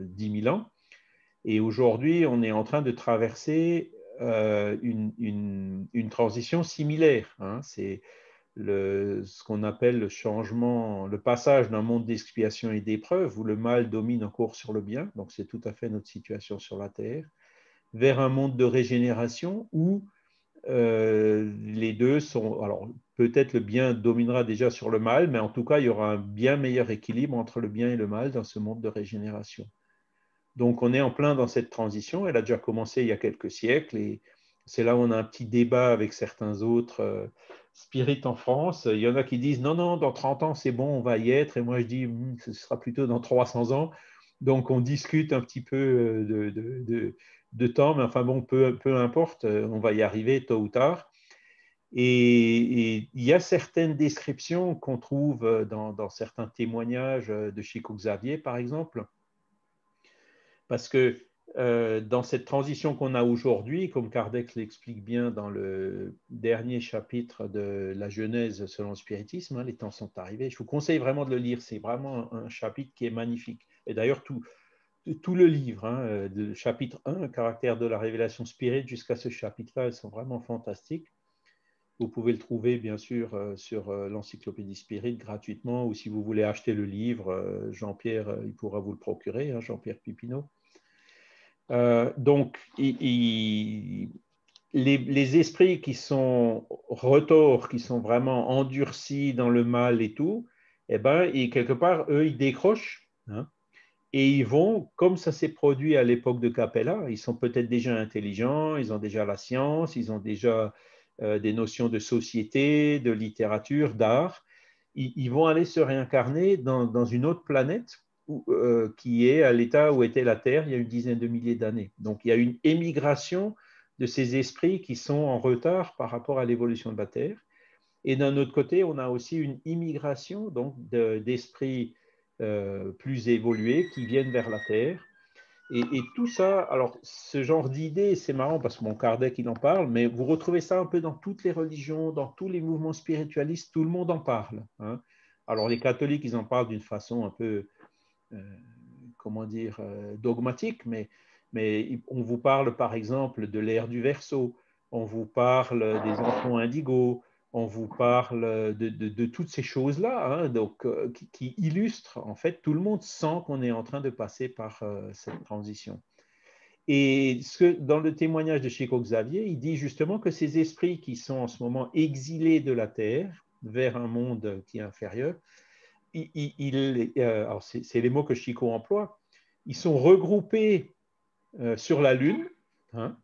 10 000 ans. Et aujourd'hui, on est en train de traverser une transition similaire. Hein. C'est ce qu'on appelle le changement, le passage d'un monde d'expiation et d'épreuve où le mal domine encore sur le bien, donc c'est tout à fait notre situation sur la Terre, vers un monde de régénération où les deux sont. Alors, peut-être le bien dominera déjà sur le mal, mais en tout cas, il y aura un bien meilleur équilibre entre le bien et le mal dans ce monde de régénération. Donc, on est en plein dans cette transition. Elle a déjà commencé il y a quelques siècles et c'est là où on a un petit débat avec certains autres spirites en France. Il y en a qui disent non, non, dans 30 ans, c'est bon, on va y être. Et moi, je dis, ce sera plutôt dans 300 ans. Donc, on discute un petit peu de temps, mais enfin bon, peu importe, on va y arriver tôt ou tard. Et il y a certaines descriptions qu'on trouve dans certains témoignages de Chico Xavier, par exemple, parce que dans cette transition qu'on a aujourd'hui, comme Kardec l'explique bien dans le dernier chapitre de la Genèse selon le spiritisme, hein, les temps sont arrivés. Je vous conseille vraiment de le lire. C'est vraiment un chapitre qui est magnifique. Et d'ailleurs, tout le livre, hein, de chapitre 1, caractère de la révélation spirit, jusqu'à ce chapitre-là, ils sont vraiment fantastiques. Vous pouvez le trouver, bien sûr, sur l'encyclopédie Spirit gratuitement, ou si vous voulez acheter le livre, Jean-Pierre, il pourra vous le procurer, hein, Jean-Pierre Pipineau. Donc, les esprits qui sont retors, qui sont vraiment endurcis dans le mal et tout, eh ben, et quelque part, eux, ils décrochent. Hein, et ils vont, comme ça s'est produit à l'époque de Capella, ils sont peut-être déjà intelligents, ils ont déjà la science, ils ont déjà des notions de société, de littérature, d'art. Ils vont aller se réincarner dans une autre planète qui est à l'état où était la Terre il y a une dizaine de milliers d'années. Donc il y a une émigration de ces esprits qui sont en retard par rapport à l'évolution de la Terre. Et d'un autre côté, on a aussi une immigration donc d'esprits plus évolués qui viennent vers la Terre. Et tout ça, alors ce genre d'idée, c'est marrant parce que mon Kardec, il en parle, mais vous retrouvez ça un peu dans toutes les religions, dans tous les mouvements spiritualistes, tout le monde en parle. Hein. Alors les catholiques, ils en parlent d'une façon un peu, euh, comment dire, dogmatique, mais on vous parle par exemple de l'ère du Verseau, on vous parle des enfants indigos, on vous parle de toutes ces choses-là, hein, donc, qui illustrent, en fait, tout le monde sent qu'on est en train de passer par cette transition. Et dans le témoignage de Chico Xavier, il dit justement que ces esprits qui sont en ce moment exilés de la Terre vers un monde qui est inférieur, alors c'est les mots que Chico emploie, ils sont regroupés sur la Lune, hein,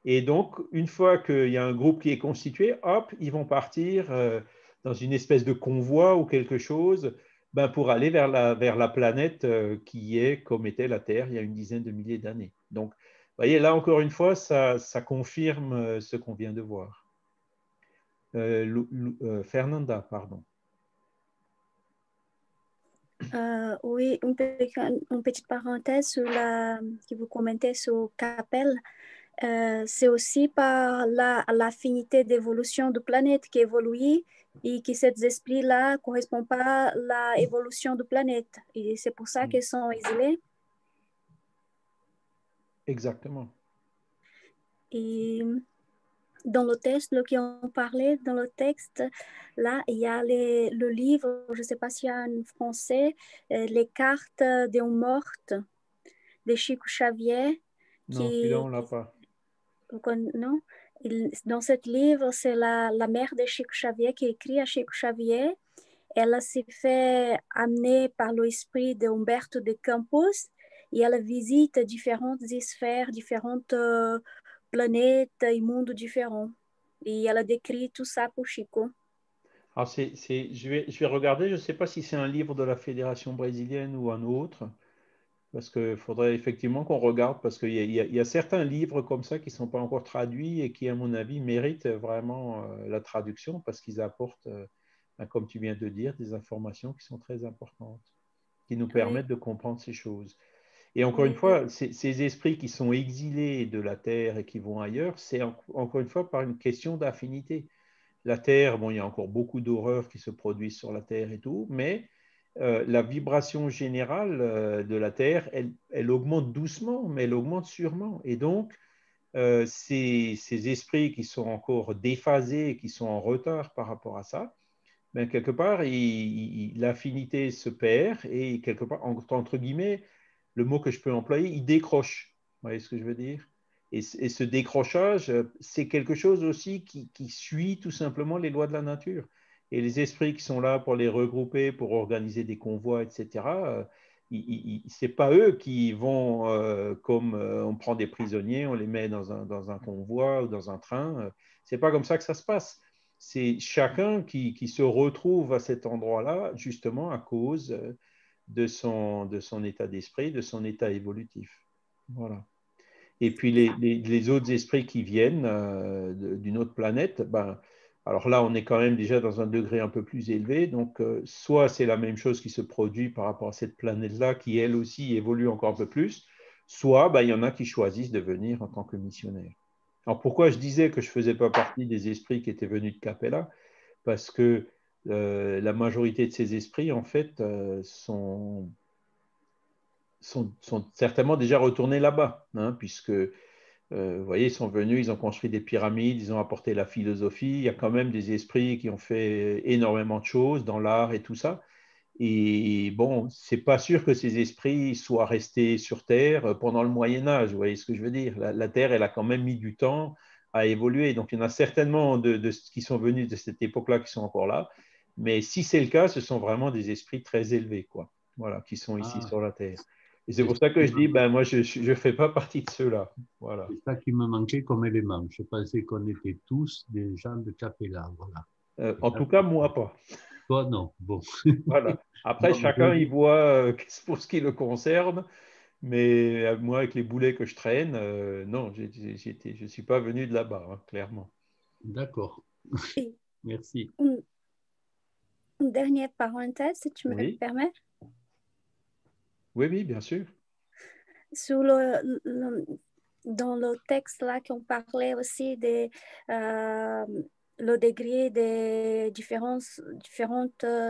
et donc une fois qu'il y a un groupe qui est constitué, hop, ils vont partir dans une espèce de convoi ou quelque chose ben, pour aller vers la planète qui est comme était la Terre il y a une dizaine de milliers d'années. Donc, vous voyez, là encore une fois, ça confirme ce qu'on vient de voir. Fernanda, pardon. Oui, une petite parenthèse sur que vous commentez sur Capelle. C'est aussi par l'affinité d'évolution de planète qui évolue et que ces esprits-là ne correspondent pas à l'évolution de planète. Et c'est pour ça qu'ils sont exilés. Exactement. Et dans le texte qu'on parlait, dans le texte, là, il y a le livre, je ne sais pas s'il y a en français, Les cartes des mortes de Chico Xavier. Non, celui-là, on ne l'a pas. Non? Dans ce livre, c'est la mère de Chico Xavier qui écrit à Chico Xavier. Elle s'est fait amener par l'esprit de Humberto de Campos et elle visite différentes sphères, différentes planètes et mondes différents. Et elle a décrit tout ça pour Chico. Alors je vais regarder, je ne sais pas si c'est un livre de la Fédération brésilienne ou un autre, parce qu'il faudrait effectivement qu'on regarde, parce qu'il y a certains livres comme ça qui ne sont pas encore traduits et qui, à mon avis, méritent vraiment la traduction, parce qu'ils apportent, comme tu viens de dire, des informations qui sont très importantes, qui nous permettent de comprendre ces choses. Et encore une fois, ces esprits qui sont exilés de la Terre et qui vont ailleurs, c'est encore une fois par une question d'affinité. La Terre, bon, il y a encore beaucoup d'horreurs qui se produisent sur la Terre et tout, mais la vibration générale de la Terre, elle augmente doucement, mais elle augmente sûrement. Et donc, ces esprits qui sont encore déphasés, qui sont en retard par rapport à ça, ben, quelque part, l'affinité se perd et quelque part, entre guillemets, le mot que je peux employer, il décroche. Vous voyez ce que je veux dire? Et ce décrochage, c'est quelque chose aussi qui suit tout simplement les lois de la nature. Et les esprits qui sont là pour les regrouper, pour organiser des convois, etc., ce n'est pas eux qui vont, comme on prend des prisonniers, on les met dans un convoi ou dans un train. Ce n'est pas comme ça que ça se passe. C'est chacun qui se retrouve à cet endroit-là, justement à cause de son état d'esprit, de son état évolutif. Voilà. Et puis les autres esprits qui viennent d'une autre planète, ben, alors là, on est quand même déjà dans un degré un peu plus élevé. Donc, soit c'est la même chose qui se produit par rapport à cette planète-là, qui elle aussi évolue encore un peu plus, soit ben, il y en a qui choisissent de venir en tant que missionnaires. Alors, pourquoi je disais que je ne faisais pas partie des esprits qui étaient venus de Capella? Parce que la majorité de ces esprits, en fait, sont certainement déjà retournés là-bas, hein, puisque, vous voyez, ils sont venus, ils ont construit des pyramides, ils ont apporté la philosophie. Il y a quand même des esprits qui ont fait énormément de choses dans l'art et tout ça. Et bon, c'est pas sûr que ces esprits soient restés sur Terre pendant le Moyen Âge. Vous voyez ce que je veux dire? La Terre, elle a quand même mis du temps à évoluer. Donc, il y en a certainement qui sont venus de cette époque-là qui sont encore là. Mais si c'est le cas, ce sont vraiment des esprits très élevés, quoi. Voilà, qui sont ici sur la Terre. Et c'est pour ça que je dis, ben, moi, je ne fais pas partie de ceux-là. Voilà. C'est ça qui me manquait comme élément. Je pensais qu'on était tous des gens de Capella. Voilà. En tout cas, moi, pas. Toi, non. Bon. Voilà. Après, Non, chacun y voit pour ce qui le concerne. Mais moi, avec les boulets que je traîne, non, je ne suis pas venu de là-bas, hein, clairement. D'accord. Et Merci. une dernière parenthèse, si tu me Oui, permets. oui, oui, bien sûr. Sur dans le texte là qu'on parlait aussi de le degré des différents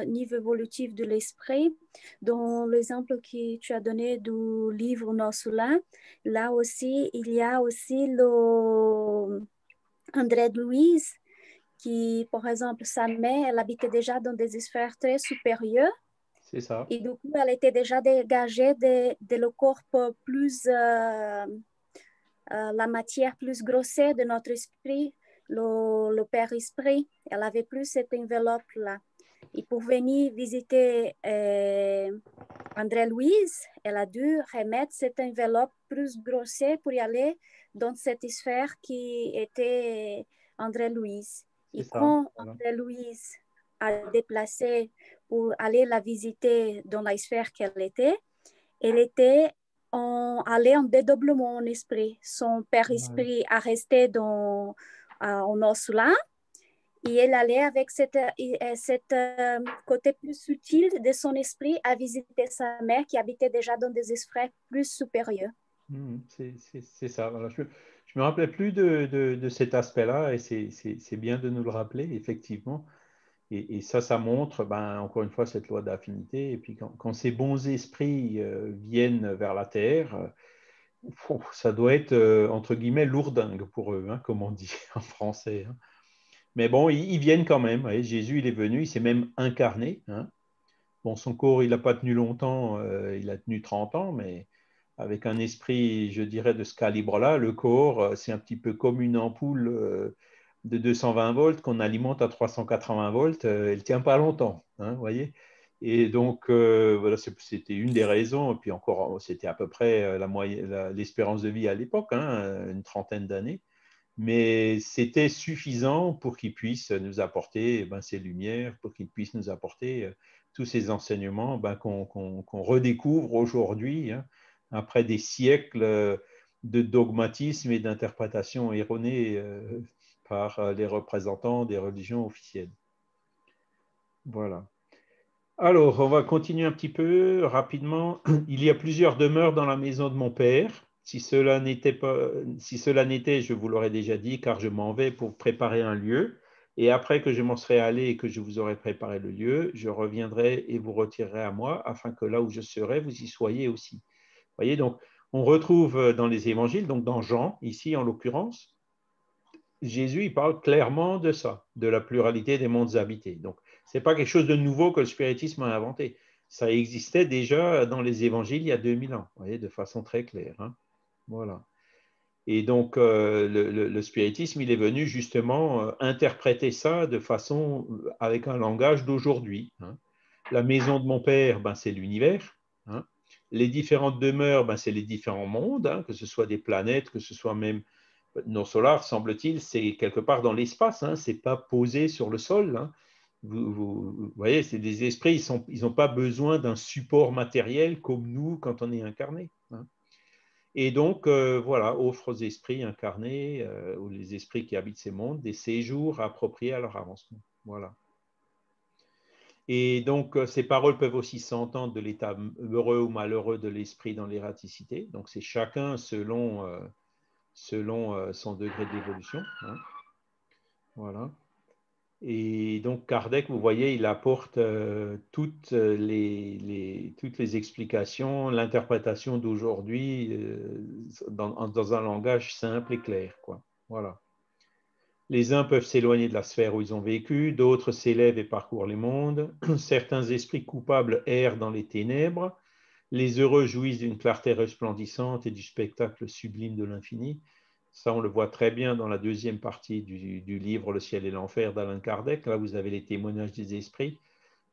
niveaux évolutifs de l'esprit, dans l'exemple que tu as donné du livre Norsula, là aussi, il y a aussi le André de Louise, qui, par exemple, sa mère, elle habitait déjà dans des sphères très supérieures. C'est ça. Et du coup, elle était déjà dégagée de le corps plus la matière plus grossière de notre esprit, le Père Esprit, elle avait plus cette enveloppe-là. Et pour venir visiter André-Louise, elle a dû remettre cette enveloppe plus grossière pour y aller dans cette sphère qui était André-Louise. Et quand Voilà. André-Louise a déplacé pour aller la visiter dans la sphère qu'elle était, elle était allée en dédoublement en esprit. Son père esprit a resté en os là et elle allait avec cette côté plus subtil de son esprit à visiter sa mère qui habitait déjà dans des sphères plus supérieures. C'est ça. Voilà. Je ne me rappelais plus de cet aspect-là et c'est bien de nous le rappeler, effectivement. Et ça montre, ben, encore une fois, cette loi d'affinité. Et puis, quand ces bons esprits viennent vers la Terre, ça doit être, entre guillemets, lourdingue pour eux, hein, comme on dit en français. Hein. Mais bon, ils viennent quand même. Voyez, Jésus, il est venu, il s'est même incarné. Hein. Bon, son corps, il n'a pas tenu longtemps, il a tenu 30 ans, mais avec un esprit, je dirais, de ce calibre-là, le corps, c'est un petit peu comme une ampoule de 220 volts qu'on alimente à 380 volts. Elle ne tient pas longtemps, hein, vous voyez. Et donc, voilà, c'était une des raisons. Et puis encore, c'était à peu près l'espérance de vie à l'époque, hein, une trentaine d'années. Mais c'était suffisant pour qu'il puisse nous apporter ces lumières, pour qu'il puisse nous apporter tous ces enseignements qu'on redécouvre aujourd'hui, hein, après des siècles de dogmatisme et d'interprétation erronée par les représentants des religions officielles. Voilà. Alors, on va continuer un petit peu rapidement. Il y a plusieurs demeures dans la maison de mon père. Si cela n'était, je vous l'aurais déjà dit, car je m'en vais pour préparer un lieu. Et après que je m'en serai allé et que je vous aurai préparé le lieu, je reviendrai et vous retirerez à moi, afin que là où je serai, vous y soyez aussi. Vous voyez, donc, on retrouve dans les évangiles, donc dans Jean, ici en l'occurrence, Jésus, il parle clairement de ça, de la pluralité des mondes habités. Donc, ce n'est pas quelque chose de nouveau que le spiritisme a inventé. Ça existait déjà dans les évangiles il y a 2000 ans, vous voyez, de façon très claire. Hein. Voilà. Et donc, le spiritisme, il est venu justement interpréter ça de façon, avec un langage d'aujourd'hui. Hein. La maison de mon père, c'est l'univers. Hein. Les différentes demeures, c'est les différents mondes, hein, que ce soit des planètes, que ce soit même nos solars, semble-t-il, c'est quelque part dans l'espace, hein, ce n'est pas posé sur le sol. Hein. Vous voyez, c'est des esprits, ils n'ont pas besoin d'un support matériel comme nous quand on est incarné. Hein. Et donc, voilà, offre aux esprits incarnés, ou les esprits qui habitent ces mondes, des séjours appropriés à leur avancement. Voilà. Et donc, ces paroles peuvent aussi s'entendre de l'état heureux ou malheureux de l'esprit dans l'ératicité. Donc, c'est chacun selon son degré d'évolution. Hein. Voilà. Et donc, Kardec, vous voyez, il apporte toutes les explications, l'interprétation d'aujourd'hui dans un langage simple et clair. Quoi. Voilà. Les uns peuvent s'éloigner de la sphère où ils ont vécu, d'autres s'élèvent et parcourent les mondes. Certains esprits coupables errent dans les ténèbres. Les heureux jouissent d'une clarté resplendissante et du spectacle sublime de l'infini. Ça, on le voit très bien dans la deuxième partie du livre Le ciel et l'enfer d'Allan Kardec. Là, vous avez les témoignages des esprits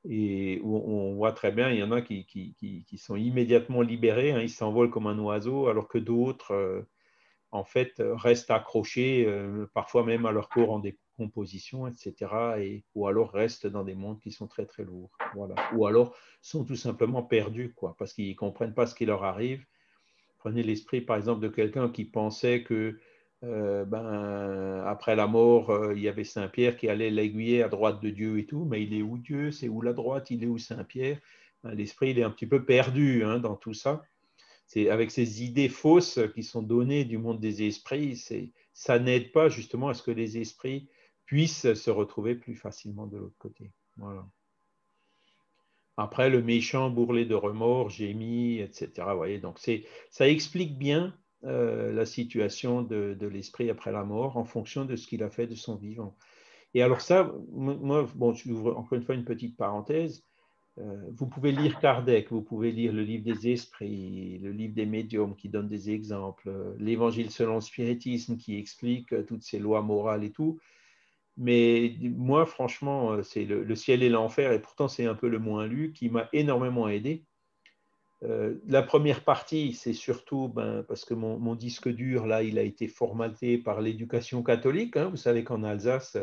et où on voit très bien, il y en a qui sont immédiatement libérés, hein, ils s'envolent comme un oiseau, alors que d'autres, en fait, restent accrochés, parfois même à leur corps en décomposition, etc. Ou alors restent dans des mondes qui sont très, très lourds. Voilà. Ou alors sont tout simplement perdus, quoi, parce qu'ils ne comprennent pas ce qui leur arrive. Prenez l'esprit, par exemple, de quelqu'un qui pensait que après la mort, il y avait Saint-Pierre qui allait l'aiguiller à droite de Dieu et tout, mais il est où Dieu? C'est où la droite? Il est où Saint-Pierre? L'esprit, il est un petit peu perdu, hein, dans tout ça. C'est avec ces idées fausses qui sont données du monde des esprits, ça n'aide pas justement à ce que les esprits puissent se retrouver plus facilement de l'autre côté. Voilà. Après, le méchant bourrelé de remords, gémit, etc. Vous voyez, donc ça explique bien la situation de l'esprit après la mort en fonction de ce qu'il a fait de son vivant. Et alors ça, moi, bon, je ouvre encore une fois une petite parenthèse, Vous pouvez lire Kardec, vous pouvez lire le livre des esprits, le livre des médiums qui donne des exemples, l'évangile selon le spiritisme qui explique toutes ces lois morales et tout. Mais moi, franchement, c'est le ciel et l'enfer, et pourtant c'est un peu le moins lu, qui m'a énormément aidé. La première partie, c'est surtout parce que mon disque dur, là, il a été formaté par l'éducation catholique. Hein. Vous savez qu'en Alsace,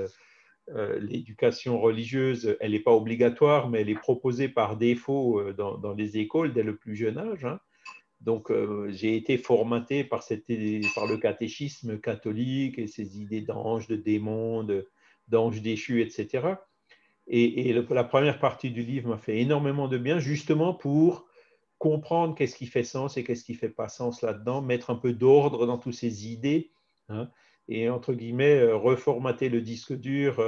l'éducation religieuse, elle n'est pas obligatoire, mais elle est proposée par défaut dans les écoles dès le plus jeune âge. Hein. Donc, j'ai été formaté par le catéchisme catholique et ses idées d'anges, de démons, d'anges déchus, etc. Et la première partie du livre m'a fait énormément de bien, justement pour comprendre qu'est-ce qui fait sens et qu'est-ce qui ne fait pas sens là-dedans, mettre un peu d'ordre dans toutes ces idées, hein, et entre guillemets, reformater le disque dur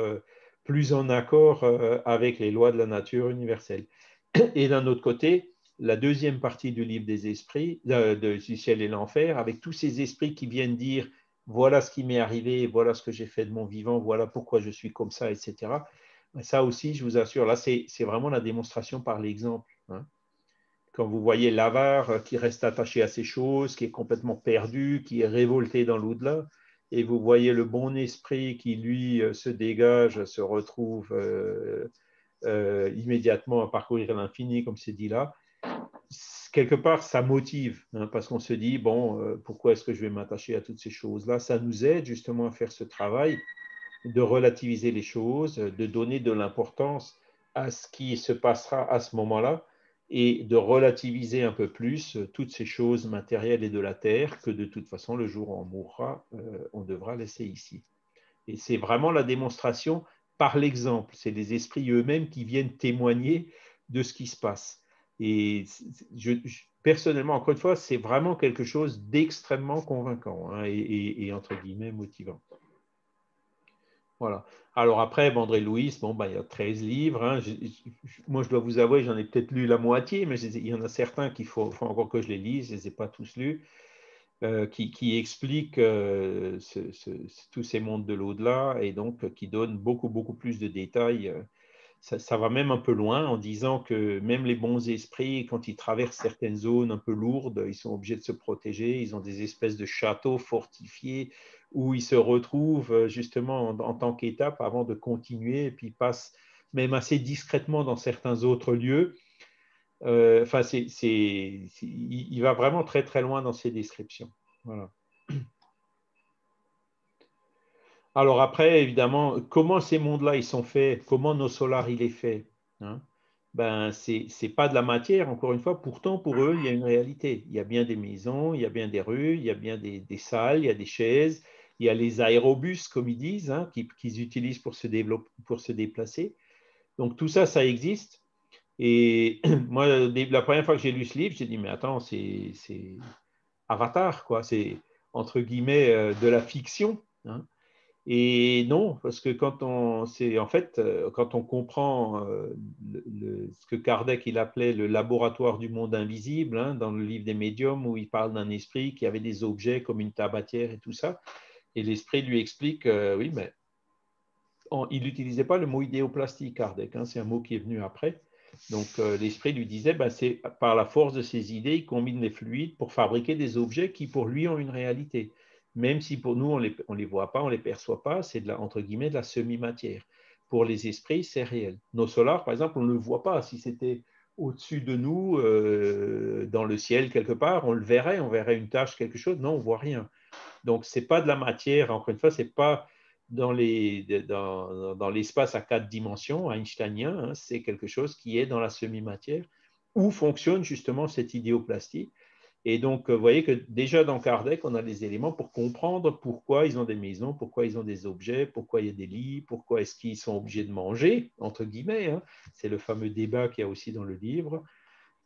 plus en accord avec les lois de la nature universelle. Et d'un autre côté, la deuxième partie du livre des esprits, du ciel et l'enfer, avec tous ces esprits qui viennent dire voilà ce qui m'est arrivé, voilà ce que j'ai fait de mon vivant, voilà pourquoi je suis comme ça, etc. Ça aussi, je vous assure, là, c'est vraiment la démonstration par l'exemple. Hein. Quand vous voyez l'avare qui reste attaché à ces choses, qui est complètement perdu, qui est révolté dans l'au-delà, et vous voyez le bon esprit qui, lui, se dégage, se retrouve immédiatement à parcourir l'infini, comme c'est dit là, quelque part, ça motive, hein, parce qu'on se dit, bon, pourquoi est-ce que je vais m'attacher à toutes ces choses-là? Ça nous aide justement à faire ce travail de relativiser les choses, de donner de l'importance à ce qui se passera à ce moment-là et de relativiser un peu plus toutes ces choses matérielles et de la terre que de toute façon, le jour où on mourra, on devra laisser ici. Et c'est vraiment la démonstration par l'exemple. C'est les esprits eux-mêmes qui viennent témoigner de ce qui se passe. Et personnellement, encore une fois, c'est vraiment quelque chose d'extrêmement convaincant, hein, et entre guillemets motivant. Voilà. Alors après, André Louis, bon, il y a 13 livres. Hein. Moi, je dois vous avouer, j'en ai peut-être lu la moitié, mais il y en a certains qu'il faut encore que je les lise, je ne les ai pas tous lus, qui expliquent tous ces mondes de l'au-delà et donc qui donnent beaucoup, beaucoup plus de détails. Ça va même un peu loin en disant que même les bons esprits, quand ils traversent certaines zones un peu lourdes, ils sont obligés de se protéger. Ils ont des espèces de châteaux fortifiés où ils se retrouvent justement en tant qu'étape avant de continuer et puis ils passent même assez discrètement dans certains autres lieux. Enfin, il va vraiment très très loin dans ses descriptions. Voilà. Alors après, évidemment, comment ces mondes-là ils sont faits, comment nos solars il est fait, hein? C'est pas de la matière, encore une fois, pourtant pour eux, il y a une réalité. Il y a bien des maisons, il y a bien des rues, il y a bien des salles, il y a des chaises, il y a les aérobus, comme ils disent, hein, qu'ils utilisent pour pour se déplacer. Donc tout ça, ça existe. Et moi, la première fois que j'ai lu ce livre, j'ai dit, mais attends, c'est Avatar, quoi. C'est, entre guillemets, de la fiction, hein. Et non, parce que quand on comprend ce que Kardec il appelait le laboratoire du monde invisible, hein, dans le livre des médiums, où il parle d'un esprit qui avait des objets comme une tabatière et tout ça, et l'esprit lui explique, oui, mais il n'utilisait pas le mot idéoplastie, Kardec, hein, c'est un mot qui est venu après. Donc l'esprit lui disait, c'est par la force de ses idées, il combine les fluides pour fabriquer des objets qui pour lui ont une réalité. Même si pour nous, on les voit pas, on les perçoit pas, c'est entre guillemets de la semi-matière. Pour les esprits, c'est réel. Nos solars, par exemple, on ne le voit pas. Si c'était au-dessus de nous, dans le ciel quelque part, on verrait une tache, quelque chose. Non, on voit rien. Donc, ce n'est pas de la matière. Encore une fois, ce n'est pas dans l'espace à 4 dimensions einsteinien, hein, c'est quelque chose qui est dans la semi-matière, où fonctionne justement cette idéoplastie. Et donc, vous voyez que déjà dans Kardec, on a des éléments pour comprendre pourquoi ils ont des maisons, pourquoi ils ont des objets, pourquoi il y a des lits, pourquoi est-ce qu'ils sont obligés de manger, entre guillemets. Hein. C'est le fameux débat qu'il y a aussi dans le livre.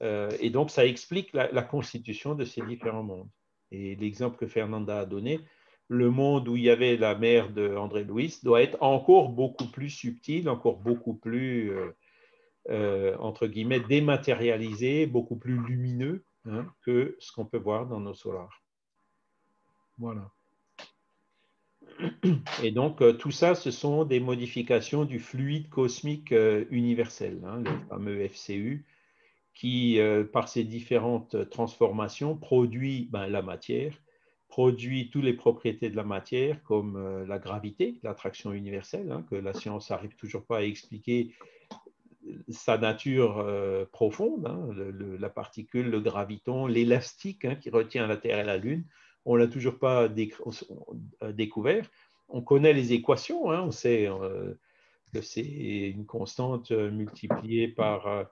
Et donc, ça explique la constitution de ces différents mondes. Et l'exemple que Fernanda a donné, le monde où il y avait la mère d'André Louis doit être encore beaucoup plus subtil, encore beaucoup plus, entre guillemets, dématérialisé, beaucoup plus lumineux, hein, que ce qu'on peut voir dans nos solars. Voilà. Et donc, tout ça, ce sont des modifications du fluide cosmique universel, hein, le fameux FCU, qui, par ses différentes transformations, produit la matière, produit toutes les propriétés de la matière, comme la gravité, l'attraction universelle, hein, que la science n'arrive toujours pas à expliquer sa nature profonde, hein, la particule, le graviton, l'élastique, hein, qui retient la Terre et la Lune. On ne l'a toujours pas découvert. On connaît les équations, hein, on sait que c'est une constante multipliée par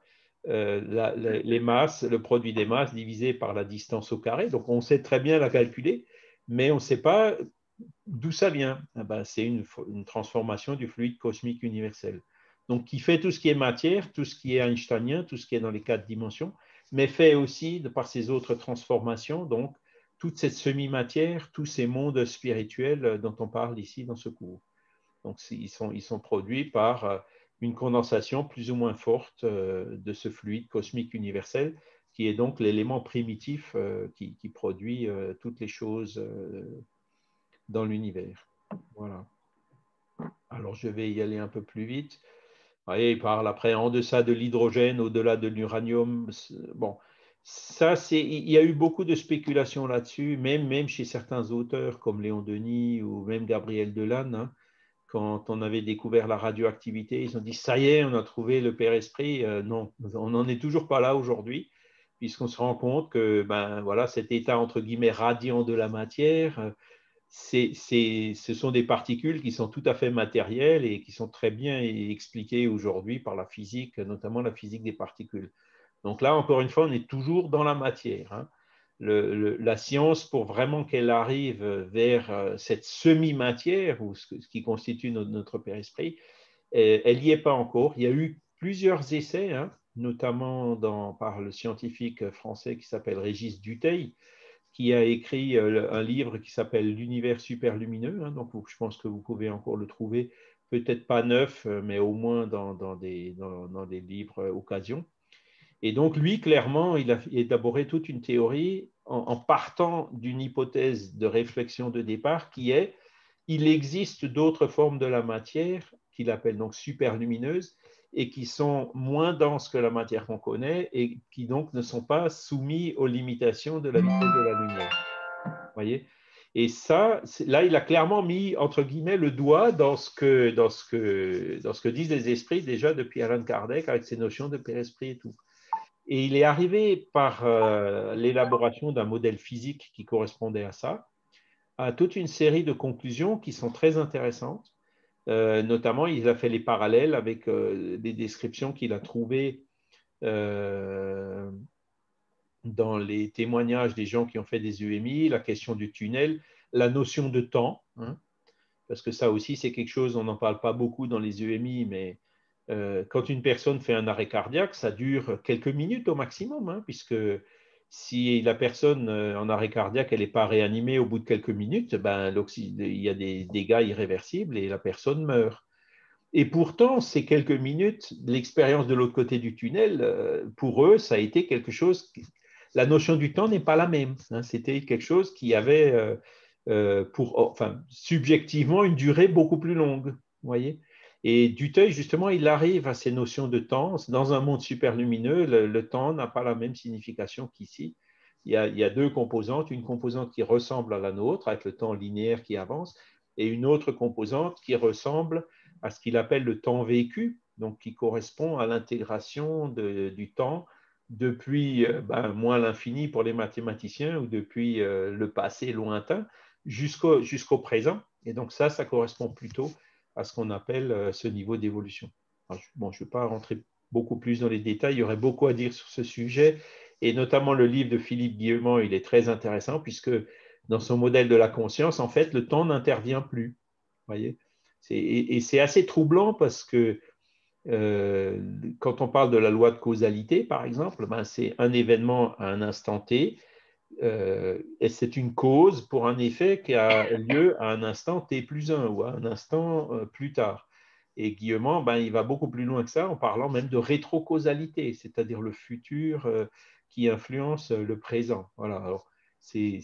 les masses, le produit des masses divisé par la distance au carré. Donc on sait très bien la calculer, mais on ne sait pas d'où ça vient. Eh ben, c'est une transformation du fluide cosmique universel. Donc qui fait tout ce qui est matière, tout ce qui est einsteinien, tout ce qui est dans les 4 dimensions, mais fait aussi, par ses autres transformations, donc toute cette semi-matière, tous ces mondes spirituels dont on parle ici dans ce cours. Donc, ils sont produits par une condensation plus ou moins forte de ce fluide cosmique universel, qui est donc l'élément primitif qui produit toutes les choses dans l'univers. Voilà. Alors, je vais y aller un peu plus vite. Voyez, il parle après en deçà de l'hydrogène, au-delà de l'uranium. Bon, ça, il y a eu beaucoup de spéculations là-dessus, même chez certains auteurs comme Léon Denis ou même Gabriel Delanne, hein. Quand on avait découvert la radioactivité, ils ont dit ça y est, on a trouvé le Père Esprit. Non, on n'en est toujours pas là aujourd'hui, puisqu'on se rend compte que voilà, cet état entre guillemets radiant de la matière, ce sont des particules qui sont tout à fait matérielles et qui sont très bien expliquées aujourd'hui par la physique, notamment la physique des particules. Donc là, encore une fois, on est toujours dans la matière, hein. La science, pour vraiment qu'elle arrive vers cette semi-matière, ou ce qui constitue notre Père-Esprit, elle n'y est pas encore. Il y a eu plusieurs essais, hein, notamment par le scientifique français qui s'appelle Régis Dutheil, qui a écrit un livre qui s'appelle L'univers superlumineux. Hein, donc, je pense que vous pouvez encore le trouver, peut-être pas neuf, mais au moins dans des livres occasion. Et donc, lui, clairement, il a élaboré toute une théorie en partant d'une hypothèse de réflexion de départ qui est il existe d'autres formes de la matière qu'il appelle donc superlumineuses et qui sont moins denses que la matière qu'on connaît et qui donc ne sont pas soumis aux limitations de la vitesse de la lumière. Voyez ? Et ça, là, il a clairement mis, entre guillemets, le doigt dans ce que disent les esprits déjà depuis Allan Kardec avec ses notions de père-esprit et tout. Et il est arrivé par l'élaboration d'un modèle physique qui correspondait à ça, à toute une série de conclusions qui sont très intéressantes. Notamment, il a fait les parallèles avec des descriptions qu'il a trouvées dans les témoignages des gens qui ont fait des EMI, la question du tunnel, la notion de temps, hein, parce que ça aussi, c'est quelque chose, on n'en parle pas beaucoup dans les EMI, mais quand une personne fait un arrêt cardiaque, ça dure quelques minutes au maximum, hein, puisque si la personne en arrêt cardiaque, elle n'est pas réanimée au bout de quelques minutes, il y a des dégâts irréversibles et la personne meurt. Et pourtant, ces quelques minutes, l'expérience de l'autre côté du tunnel, pour eux, ça a été quelque chose. La notion du temps n'est pas la même, hein. C'était quelque chose qui avait, subjectivement, une durée beaucoup plus longue. Vous voyez ? Et Dutheil, justement, il arrive à ces notions de temps. Dans un monde superlumineux, le temps n'a pas la même signification qu'ici. Il y a deux composantes, une composante qui ressemble à la nôtre, avec le temps linéaire qui avance, et une autre composante qui ressemble à ce qu'il appelle le temps vécu, donc qui correspond à l'intégration du temps depuis moins l'infini pour les mathématiciens ou depuis le passé lointain jusqu'au présent. Et donc ça correspond plutôt à ce qu'on appelle ce niveau d'évolution. Bon, je ne vais pas rentrer beaucoup plus dans les détails, il y aurait beaucoup à dire sur ce sujet, et notamment le livre de Philippe Guillemont, il est très intéressant puisque dans son modèle de la conscience, en fait, le temps n'intervient plus. Voyez ? Et c'est assez troublant parce que quand on parle de la loi de causalité, par exemple, c'est un événement à un instant T, et c'est une cause pour un effet qui a lieu à un instant T plus 1 ou à un instant plus tard. Et Guillemont, il va beaucoup plus loin que ça en parlant même de rétrocausalité, c'est-à-dire le futur qui influence le présent. Voilà, alors c'est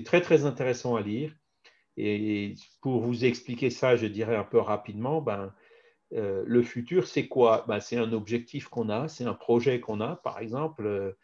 très très intéressant à lire. Et pour vous expliquer ça, je dirais un peu rapidement, le futur, c'est quoi? C'est un objectif qu'on a, c'est un projet qu'on a. Par exemple,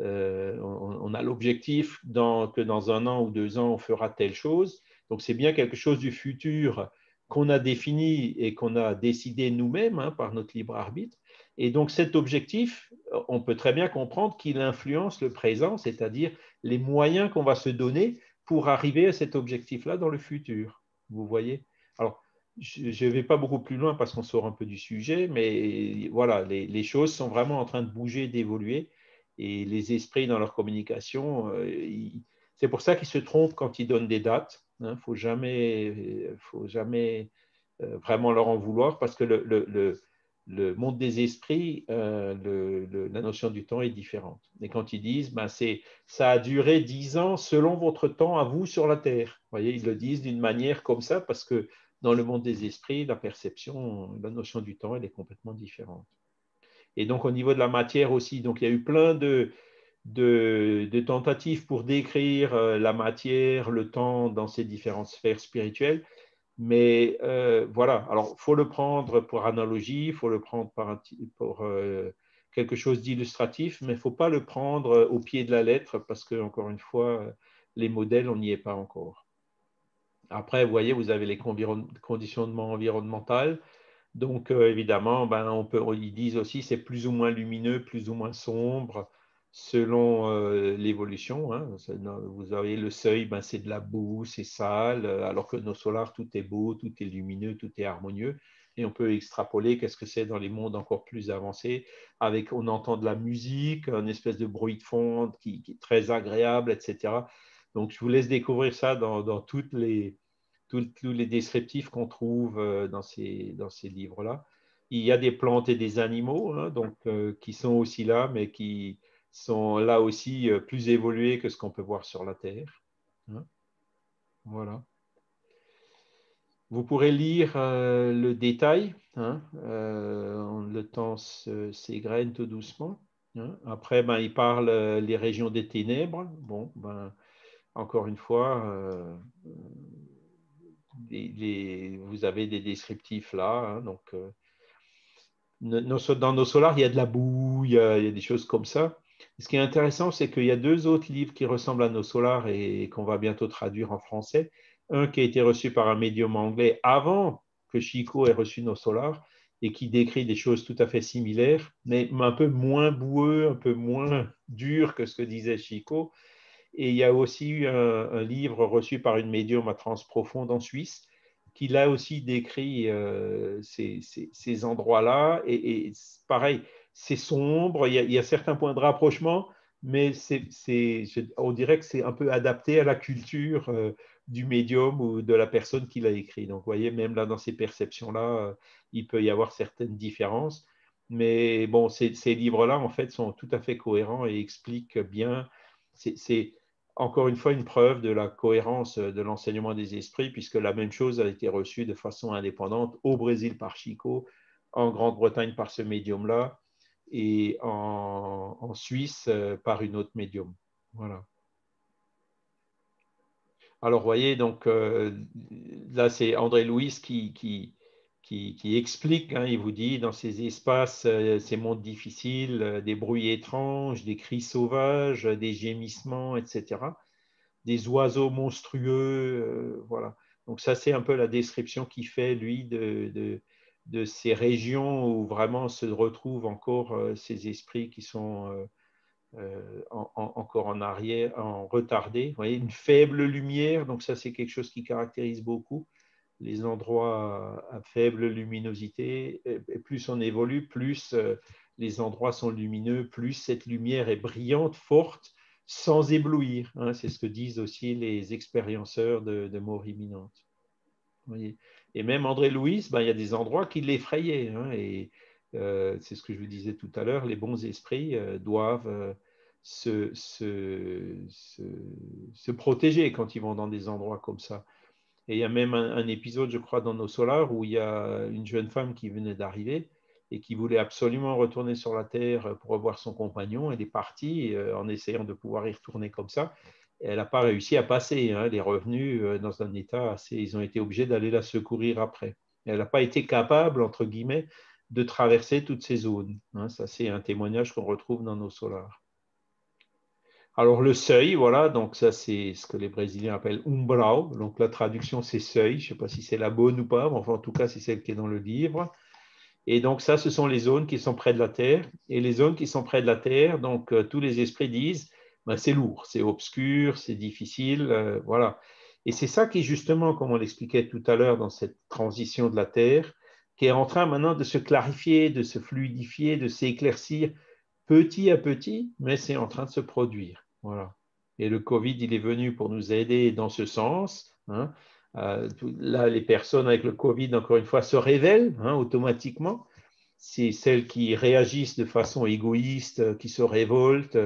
on a l'objectif que dans 1 an ou 2 ans, on fera telle chose. Donc, c'est bien quelque chose du futur qu'on a défini et qu'on a décidé nous-mêmes, hein, par notre libre arbitre. Et donc, cet objectif, on peut très bien comprendre qu'il influence le présent, c'est-à-dire les moyens qu'on va se donner pour arriver à cet objectif-là dans le futur. Vous voyez? Alors, je ne vais pas beaucoup plus loin parce qu'on sort un peu du sujet, mais voilà, les choses sont vraiment en train de bouger, d'évoluer. Et les esprits dans leur communication, c'est pour ça qu'ils se trompent quand ils donnent des dates. Il ne faut jamais vraiment leur en vouloir parce que le monde des esprits, la notion du temps est différente. Et quand ils disent, ça a duré 10 ans selon votre temps à vous sur la Terre. Vous voyez, ils le disent d'une manière comme ça parce que dans le monde des esprits, la perception, la notion du temps, elle est complètement différente. Et donc, au niveau de la matière aussi, donc il y a eu plein de tentatives pour décrire la matière, le temps dans ces différentes sphères spirituelles. Mais voilà, alors il faut le prendre pour analogie, il faut le prendre pour quelque chose d'illustratif, mais il ne faut pas le prendre au pied de la lettre parce que, encore une fois, les modèles, on n'y est pas encore. Après, vous voyez, vous avez les conditionnements environnementaux. Donc, évidemment, ils disent aussi c'est plus ou moins lumineux, plus ou moins sombre, selon l'évolution. Hein. Vous avez le seuil, c'est de la boue, c'est sale, alors que nos solars, tout est beau, tout est lumineux, tout est harmonieux. Et on peut extrapoler qu'est-ce que c'est dans les mondes encore plus avancés. On entend de la musique, une espèce de bruit de fond qui est très agréable, etc. Donc, je vous laisse découvrir ça dans tous les descriptifs qu'on trouve dans ces livres-là. Il y a des plantes et des animaux, hein, donc, qui sont aussi là, mais qui sont là aussi plus évolués que ce qu'on peut voir sur la Terre. Hein. Voilà. Vous pourrez lire le détail. Hein. Le temps s'égrène tout doucement. Hein. Après, il parle les régions des ténèbres. Bon, encore une fois, vous avez des descriptifs là. Hein, donc, dans nos solars, il y a de la boue, il y a des choses comme ça. Ce qui est intéressant, c'est qu'il y a 2 autres livres qui ressemblent à nos solars et qu'on va bientôt traduire en français. Un qui a été reçu par un médium anglais avant que Chico ait reçu nos solars et qui décrit des choses tout à fait similaires, mais un peu moins boueux, un peu moins dur que ce que disait Chico. Et il y a aussi eu un livre reçu par une médium à Transprofonde en Suisse qui là aussi décrit ces endroits-là. Et pareil, c'est sombre, il y a certains points de rapprochement, mais on dirait que c'est un peu adapté à la culture du médium ou de la personne qui l'a écrit. Donc, vous voyez, même là, dans ces perceptions-là, il peut y avoir certaines différences. Mais bon, ces livres-là, en fait, sont tout à fait cohérents et expliquent bien. C'est encore une fois une preuve de la cohérence de l'enseignement des esprits, puisque la même chose a été reçue de façon indépendante au Brésil par Chico, en Grande-Bretagne par ce médium-là, et en Suisse par une autre médium. Voilà. Alors, vous voyez, donc là, c'est André Louis qui explique, hein, il vous dit, dans ces espaces, ces mondes difficiles, des bruits étranges, des cris sauvages, des gémissements, etc., des oiseaux monstrueux, voilà. Donc ça, c'est un peu la description qu'il fait, lui, de ces régions où vraiment se retrouvent encore ces esprits qui sont encore en arrière, en retardé. Vous voyez, une faible lumière, donc ça, c'est quelque chose qui caractérise beaucoup les endroits à faible luminosité. Et plus on évolue, plus les endroits sont lumineux, plus cette lumière est brillante, forte, sans éblouir. Hein. C'est ce que disent aussi les expérienceurs de mort imminente. Vous voyez. Et même André Louis, il y a des endroits qui l'effrayaient. Hein, et c'est ce que je vous disais tout à l'heure, les bons esprits doivent se protéger quand ils vont dans des endroits comme ça. Et il y a même un épisode, je crois, dans nos solars où il y a une jeune femme qui venait d'arriver et qui voulait absolument retourner sur la Terre pour revoir son compagnon. Elle est partie en essayant de pouvoir y retourner comme ça. elle n'a pas réussi à passer. Hein. Elle est revenue dans un état assez... Ils ont été obligés d'aller la secourir après. Elle n'a pas été capable, entre guillemets, de traverser toutes ces zones. Hein. Ça, c'est un témoignage qu'on retrouve dans nos solars. Alors, le seuil, voilà, donc ça, c'est ce que les Brésiliens appellent umbral. Donc, la traduction, c'est seuil. Je ne sais pas si c'est la bonne ou pas, mais enfin, en tout cas, c'est celle qui est dans le livre. Et donc, ça, ce sont les zones qui sont près de la Terre. Et les zones qui sont près de la Terre, donc, tous les esprits disent, ben, c'est lourd, c'est obscur, c'est difficile, voilà. Et c'est ça qui, justement, comme on l'expliquait tout à l'heure dans cette transition de la Terre, qui est en train maintenant de se clarifier, de se fluidifier, de s'éclaircir petit à petit, mais c'est en train de se produire. Voilà. Et le Covid, il est venu pour nous aider dans ce sens. Hein. Là, les personnes avec le Covid, encore une fois, se révèlent hein, automatiquement. C'est celles qui réagissent de façon égoïste, qui se révoltent,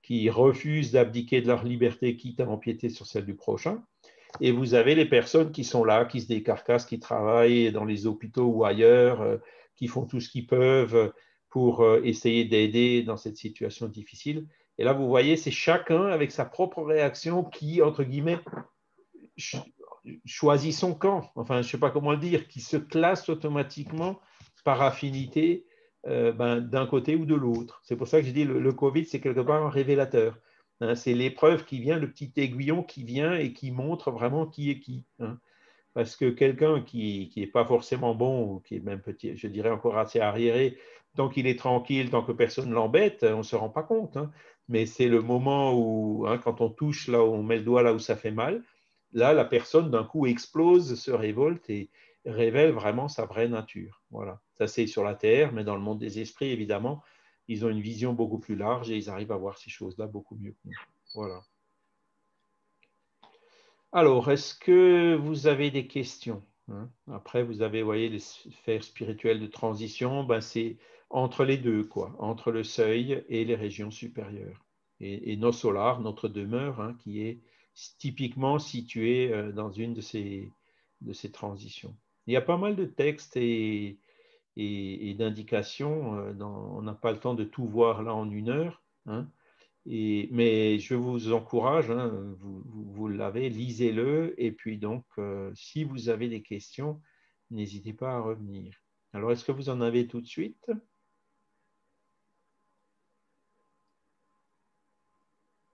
qui refusent d'abdiquer de leur liberté, quitte à empiéter sur celle du prochain. Et vous avez les personnes qui sont là, qui se décarcassent, qui travaillent dans les hôpitaux ou ailleurs, qui font tout ce qu'ils peuvent pour essayer d'aider dans cette situation difficile. Et là, vous voyez, c'est chacun avec sa propre réaction qui, entre guillemets, choisit son camp, enfin, je ne sais pas comment le dire, qui se classe automatiquement par affinité d'un côté ou de l'autre. C'est pour ça que je dis le Covid, c'est quelque part un révélateur. Hein, c'est l'épreuve qui vient, le petit aiguillon qui vient et qui montre vraiment qui est qui. Hein. Parce que quelqu'un qui n'est pas forcément bon, ou qui est même petit, je dirais encore assez arriéré, tant qu'il est tranquille, tant que personne ne l'embête, on ne se rend pas compte. Hein. Mais c'est le moment où, hein, quand on touche là, où on met le doigt là où ça fait mal, là, la personne d'un coup explose, se révolte et révèle vraiment sa vraie nature. Voilà. Ça, c'est sur la Terre, mais dans le monde des esprits, évidemment, ils ont une vision beaucoup plus large et ils arrivent à voir ces choses-là beaucoup mieux que nous. Voilà. Alors, est-ce que vous avez des questions? Après, vous avez, vous voyez, les sphères spirituelles de transition, ben c'est entre les deux, quoi, entre le seuil et les régions supérieures. Et nos solars, notre demeure, hein, qui est typiquement située dans une de ces transitions. Il y a pas mal de textes et d'indications. On n'a pas le temps de tout voir là en une heure. Hein. Mais je vous encourage, hein, vous l'avez, lisez-le. Et puis donc, si vous avez des questions, n'hésitez pas à revenir. Alors, est-ce que vous en avez tout de suite?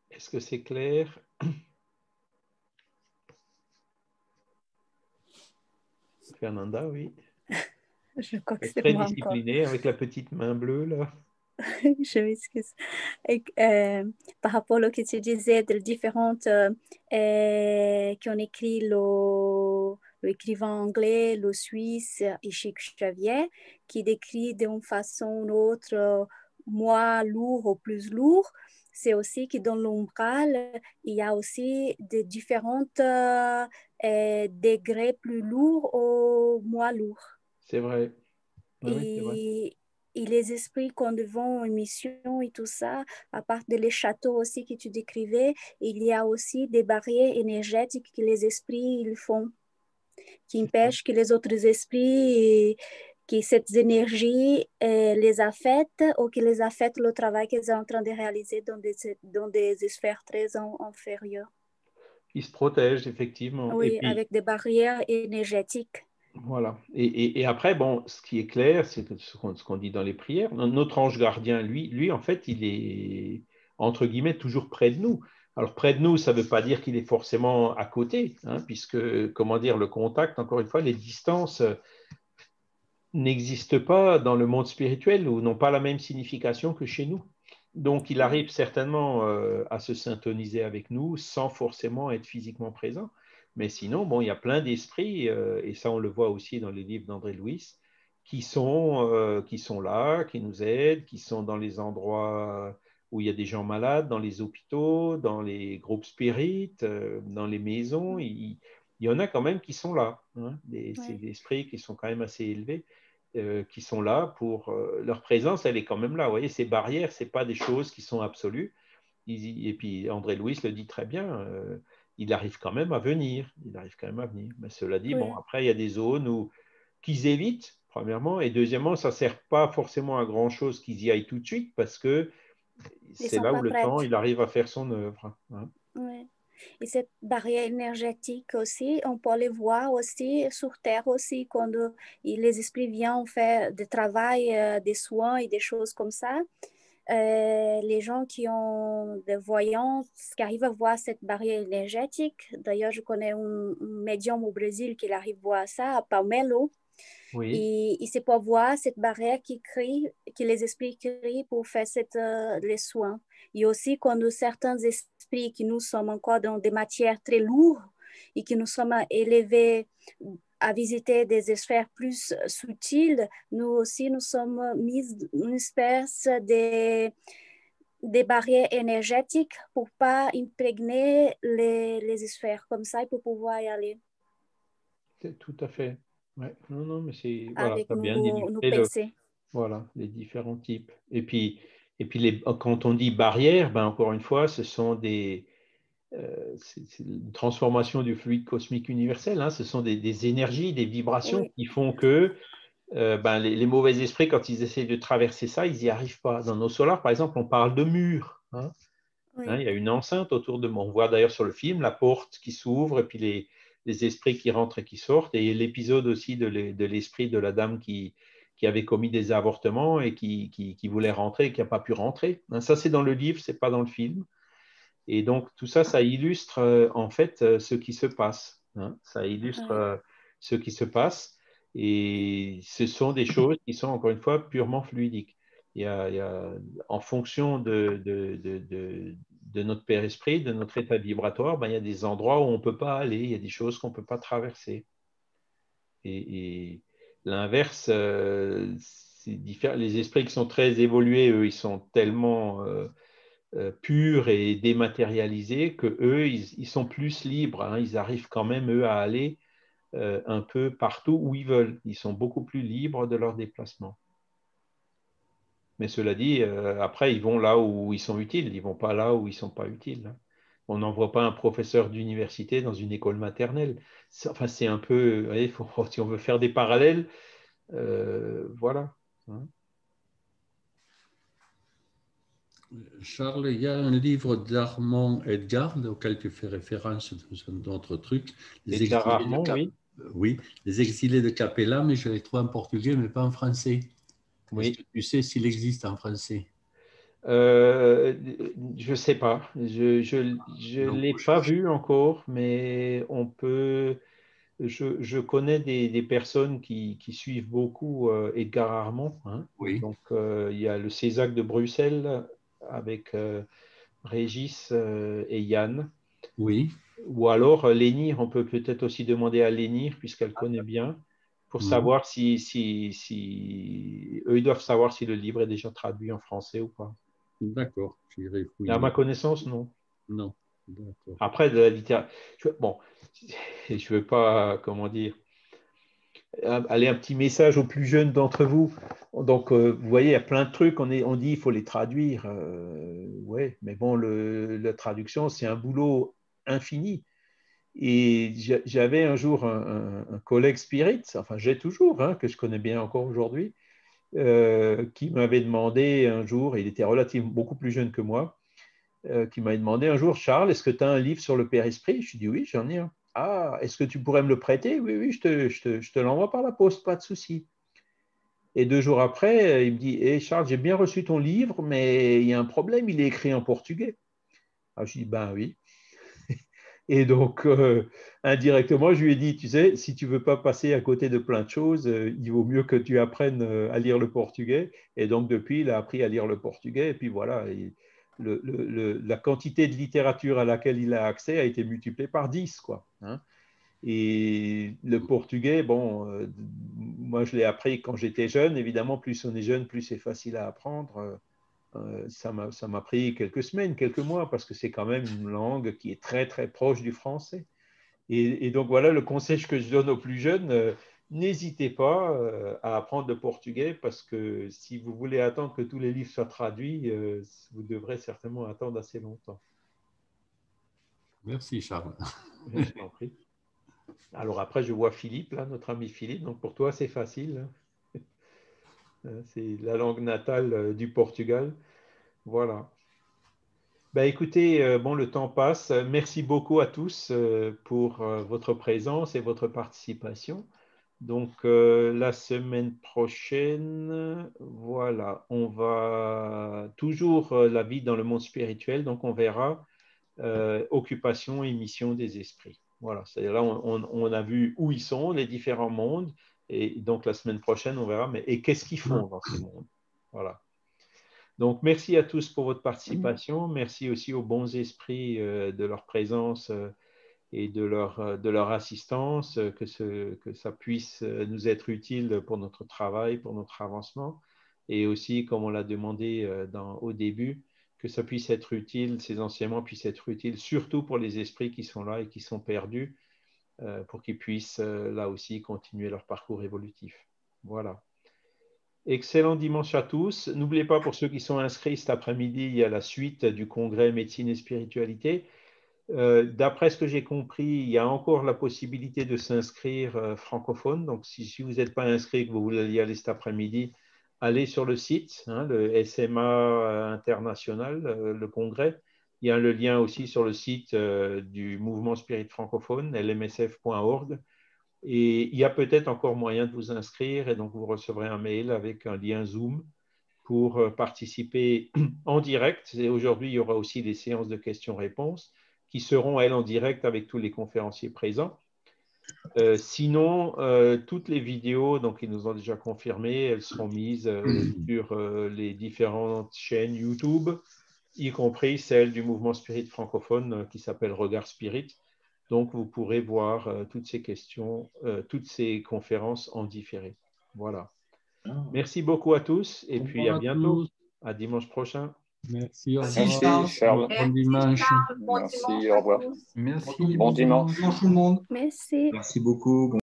Est-ce que c'est clair? Fernanda, oui. Je crois que c'est Très moi encore. disciplinée avec la petite main bleue, là. Je m'excuse. Par rapport à ce que tu disais de différentes qui ont écrit le écrivain anglais, le suisse Ishik Xavier, qui décrit d'une façon ou d'une autre moins lourd ou plus lourd. C'est aussi que dans l'umbral, il y a aussi des différents degrés plus lourds ou moins lourds. C'est vrai. Oui, c'est vrai. Et les esprits quand ils vont en mission et tout ça, à part de les châteaux aussi que tu décrivais, il y a aussi des barrières énergétiques que les esprits ils font, qui empêchent que les autres esprits, que cette énergie les affecte ou que les affecte le travail qu'ils sont en train de réaliser dans des sphères très inférieures. Ils se protègent, effectivement. Et Oui, puis, avec des barrières énergétiques. voilà. Et après, bon, ce qui est clair, c'est que ce qu'on dit dans les prières. Notre ange gardien, lui, en fait, il est, entre guillemets, toujours près de nous. Alors, près de nous, ça ne veut pas dire qu'il est forcément à côté, hein, puisque, comment dire, le contact, encore une fois, les distances n'existent pas dans le monde spirituel ou n'ont pas la même signification que chez nous. Donc, il arrive certainement à se syntoniser avec nous sans forcément être physiquement présent. Mais sinon, bon, il y a plein d'esprits, et ça on le voit aussi dans les livres d'André Louis, qui sont là, qui nous aident, qui sont dans les endroits où il y a des gens malades, dans les hôpitaux, dans les groupes spirites, dans les maisons. Il y en a quand même qui sont là. Hein, c'est des esprits qui sont quand même assez élevés. Qui sont là pour leur présence, elle est quand même là. Vous voyez, ces barrières, ce n'est pas des choses qui sont absolues. Et puis André Louis le dit très bien, il arrive quand même à venir. Il arrive quand même à venir. Mais cela dit, bon, après, il y a des zones qu'ils évitent, premièrement, et deuxièmement, ça ne sert pas forcément à grand-chose qu'ils y aillent tout de suite parce que c'est là où le temps, il arrive à faire son œuvre. Hein. Ouais. Et cette barrière énergétique aussi, on peut les voir aussi sur Terre aussi, quand les esprits viennent faire du travail, des soins et des choses comme ça. Les gens qui ont des voyances, qui arrivent à voir cette barrière énergétique. D'ailleurs, je connais un médium au Brésil qui arrive à voir ça, à Palmelo. Oui, Et c'est pour voir cette barrière qui crée, que les esprits créent pour faire les soins. Et aussi, quand certains esprits qui nous sommes encore dans des matières très lourdes et qui nous sommes élevés à visiter des sphères plus subtiles, nous aussi, nous sommes mis une espèce des barrières énergétiques pour pas imprégner les sphères comme ça et pour pouvoir y aller c'est tout à fait. Ouais. Non, non, mais c'est voilà, avec tu as bien nos illustré pensées. voilà, les différents types. Et puis quand on dit barrière, ben encore une fois, ce sont c'est une transformation du fluide cosmique universel. Hein. Ce sont des énergies, des vibrations Oui, qui font que ben, les mauvais esprits, quand ils essaient de traverser ça, ils n'y arrivent pas. Dans nos solars, par exemple, on parle de murs. Hein. Hein, oui, il y a une enceinte autour de moi. On voit d'ailleurs sur le film la porte qui s'ouvre et puis les esprits qui rentrent et qui sortent. Et l'épisode aussi de l'esprit de la dame qui avait commis des avortements et qui voulait rentrer et qui n'a pas pu rentrer. Hein, ça, c'est dans le livre, c'est pas dans le film. Et donc, tout ça, ça illustre en fait ce qui se passe. Hein. Ça illustre oui, ce qui se passe. Et ce sont des choses qui sont, encore une fois, purement fluidiques. Il y a, en fonction de notre père esprit, de notre état vibratoire, ben, il y a des endroits où on ne peut pas aller, il y a des choses qu'on ne peut pas traverser. Et l'inverse, les esprits qui sont très évolués, eux, ils sont tellement purs et dématérialisés que eux, ils sont plus libres. Hein. Ils arrivent quand même, eux, à aller un peu partout où ils veulent. Ils sont beaucoup plus libres de leur déplacement. Mais cela dit, après, ils vont là où ils sont utiles. Ils ne vont pas là où ils ne sont pas utiles. Hein. On n'envoie pas un professeur d'université dans une école maternelle. Enfin, c'est un peu, vous voyez, si on veut faire des parallèles, voilà. Hein. Charles, il y a un livre d'Armand Edgard auquel tu fais référence dans un autre truc, Les Edgar exilés de Armand, oui. Oui, Les exilés de Capella, mais je l'ai trouvé en portugais, mais pas en français. Est-ce que Oui. tu sais s'il existe en français? Euh, je sais pas. Je Non. l'ai pas vu encore, mais on peut. Je connais des personnes qui suivent beaucoup Edgar Armand. Hein. Oui, Donc, il y a le Césac de Bruxelles avec Régis et Yann. oui. Ou alors Lénire, on peut peut-être aussi demander à Lénire, puisqu'elle connaît bien, pour Mhm. savoir si eux, ils doivent savoir si le livre est déjà traduit en français ou pas. D'accord, j'irai À ma fouiller. connaissance, non. Non, d'accord. Après, de la littérature, bon, je ne veux pas, comment dire, aller un petit message aux plus jeunes d'entre vous. Donc, vous voyez, il y a plein de trucs, on dit il faut les traduire. Ouais, mais bon, la traduction, c'est un boulot infini. Et j'avais un jour un collègue spirit, enfin j'ai toujours, hein, que je connais bien encore aujourd'hui, qui m'avait demandé un jour, il était relativement beaucoup plus jeune que moi, qui m'avait demandé un jour, Charles, est-ce que tu as un livre sur le Père Esprit? Je lui ai dit oui, j'en ai un. Ah, est-ce que tu pourrais me le prêter? Oui, oui, je te l'envoie par la poste, pas de souci. Et 2 jours après, il me dit, hey Charles, j'ai bien reçu ton livre, mais il y a un problème, il est écrit en portugais. Ah, je lui ai dit, ben oui. Et donc, indirectement, je lui ai dit, tu sais, si tu veux pas passer à côté de plein de choses, il vaut mieux que tu apprennes à lire le portugais. Et donc, depuis, il a appris à lire le portugais. Et puis voilà, la quantité de littérature à laquelle il a accès a été multipliée par 10, quoi. Hein. Et le portugais, bon, moi, je l'ai appris quand j'étais jeune. Évidemment, plus on est jeune, plus c'est facile à apprendre. Ça m'a pris quelques semaines, quelques mois, parce que c'est quand même une langue qui est très, très proche du français. Et donc, voilà le conseil que je donne aux plus jeunes. N'hésitez pas à apprendre le portugais, parce que si vous voulez attendre que tous les livres soient traduits, vous devrez certainement attendre assez longtemps. Merci, Charles. Je t'en prie. Alors après, je vois Philippe, là, notre ami Philippe. Donc pour toi, c'est facile. Hein. C'est la langue natale du Portugal. Voilà. Ben, écoutez, bon, le temps passe. Merci beaucoup à tous pour votre présence et votre participation. Donc, la semaine prochaine, voilà, on va toujours la vie dans le monde spirituel. Donc, on verra occupation et mission des esprits. Voilà, c'est-à-dire là, on a vu où ils sont, les différents mondes. Et donc, la semaine prochaine, on verra, mais et qu'est-ce qu'ils font dans ces mondes? Voilà. Donc, merci à tous pour votre participation. Merci aussi aux bons esprits de leur présence et de leur assistance, que ça puisse nous être utile pour notre travail, pour notre avancement. Et aussi, comme on l'a demandé au début, que ça puisse être utile, ces enseignements puissent être utiles, surtout pour les esprits qui sont là et qui sont perdus, pour qu'ils puissent là aussi continuer leur parcours évolutif. Voilà. Excellent dimanche à tous. N'oubliez pas, pour ceux qui sont inscrits cet après-midi, il y a la suite du congrès Médecine et Spiritualité. D'après ce que j'ai compris, il y a encore la possibilité de s'inscrire francophone. Donc, si vous n'êtes pas inscrit, que vous voulez y aller cet après-midi, allez sur le site, le SMA international, le congrès. Il y a le lien aussi sur le site du mouvement Spirit francophone, lmsf.org. Et il y a peut-être encore moyen de vous inscrire et donc vous recevrez un mail avec un lien Zoom pour participer en direct. Et aujourd'hui, il y aura aussi des séances de questions-réponses qui seront, elles, en direct avec tous les conférenciers présents. Sinon, toutes les vidéos, donc ils nous ont déjà confirmé, elles seront mises sur les différentes chaînes YouTube, y compris celle du mouvement Spirit francophone qui s'appelle Regard Spirit. Donc, vous pourrez voir toutes ces questions, toutes ces conférences en différé. Voilà. Merci beaucoup à tous et puis à bientôt. À dimanche prochain. Merci, au Merci, revoir. Charles. Bon dimanche. Charles. Bon Merci, dimanche au revoir. à tous. Merci. Bon dimanche. Bonjour tout le monde. Merci. Merci beaucoup.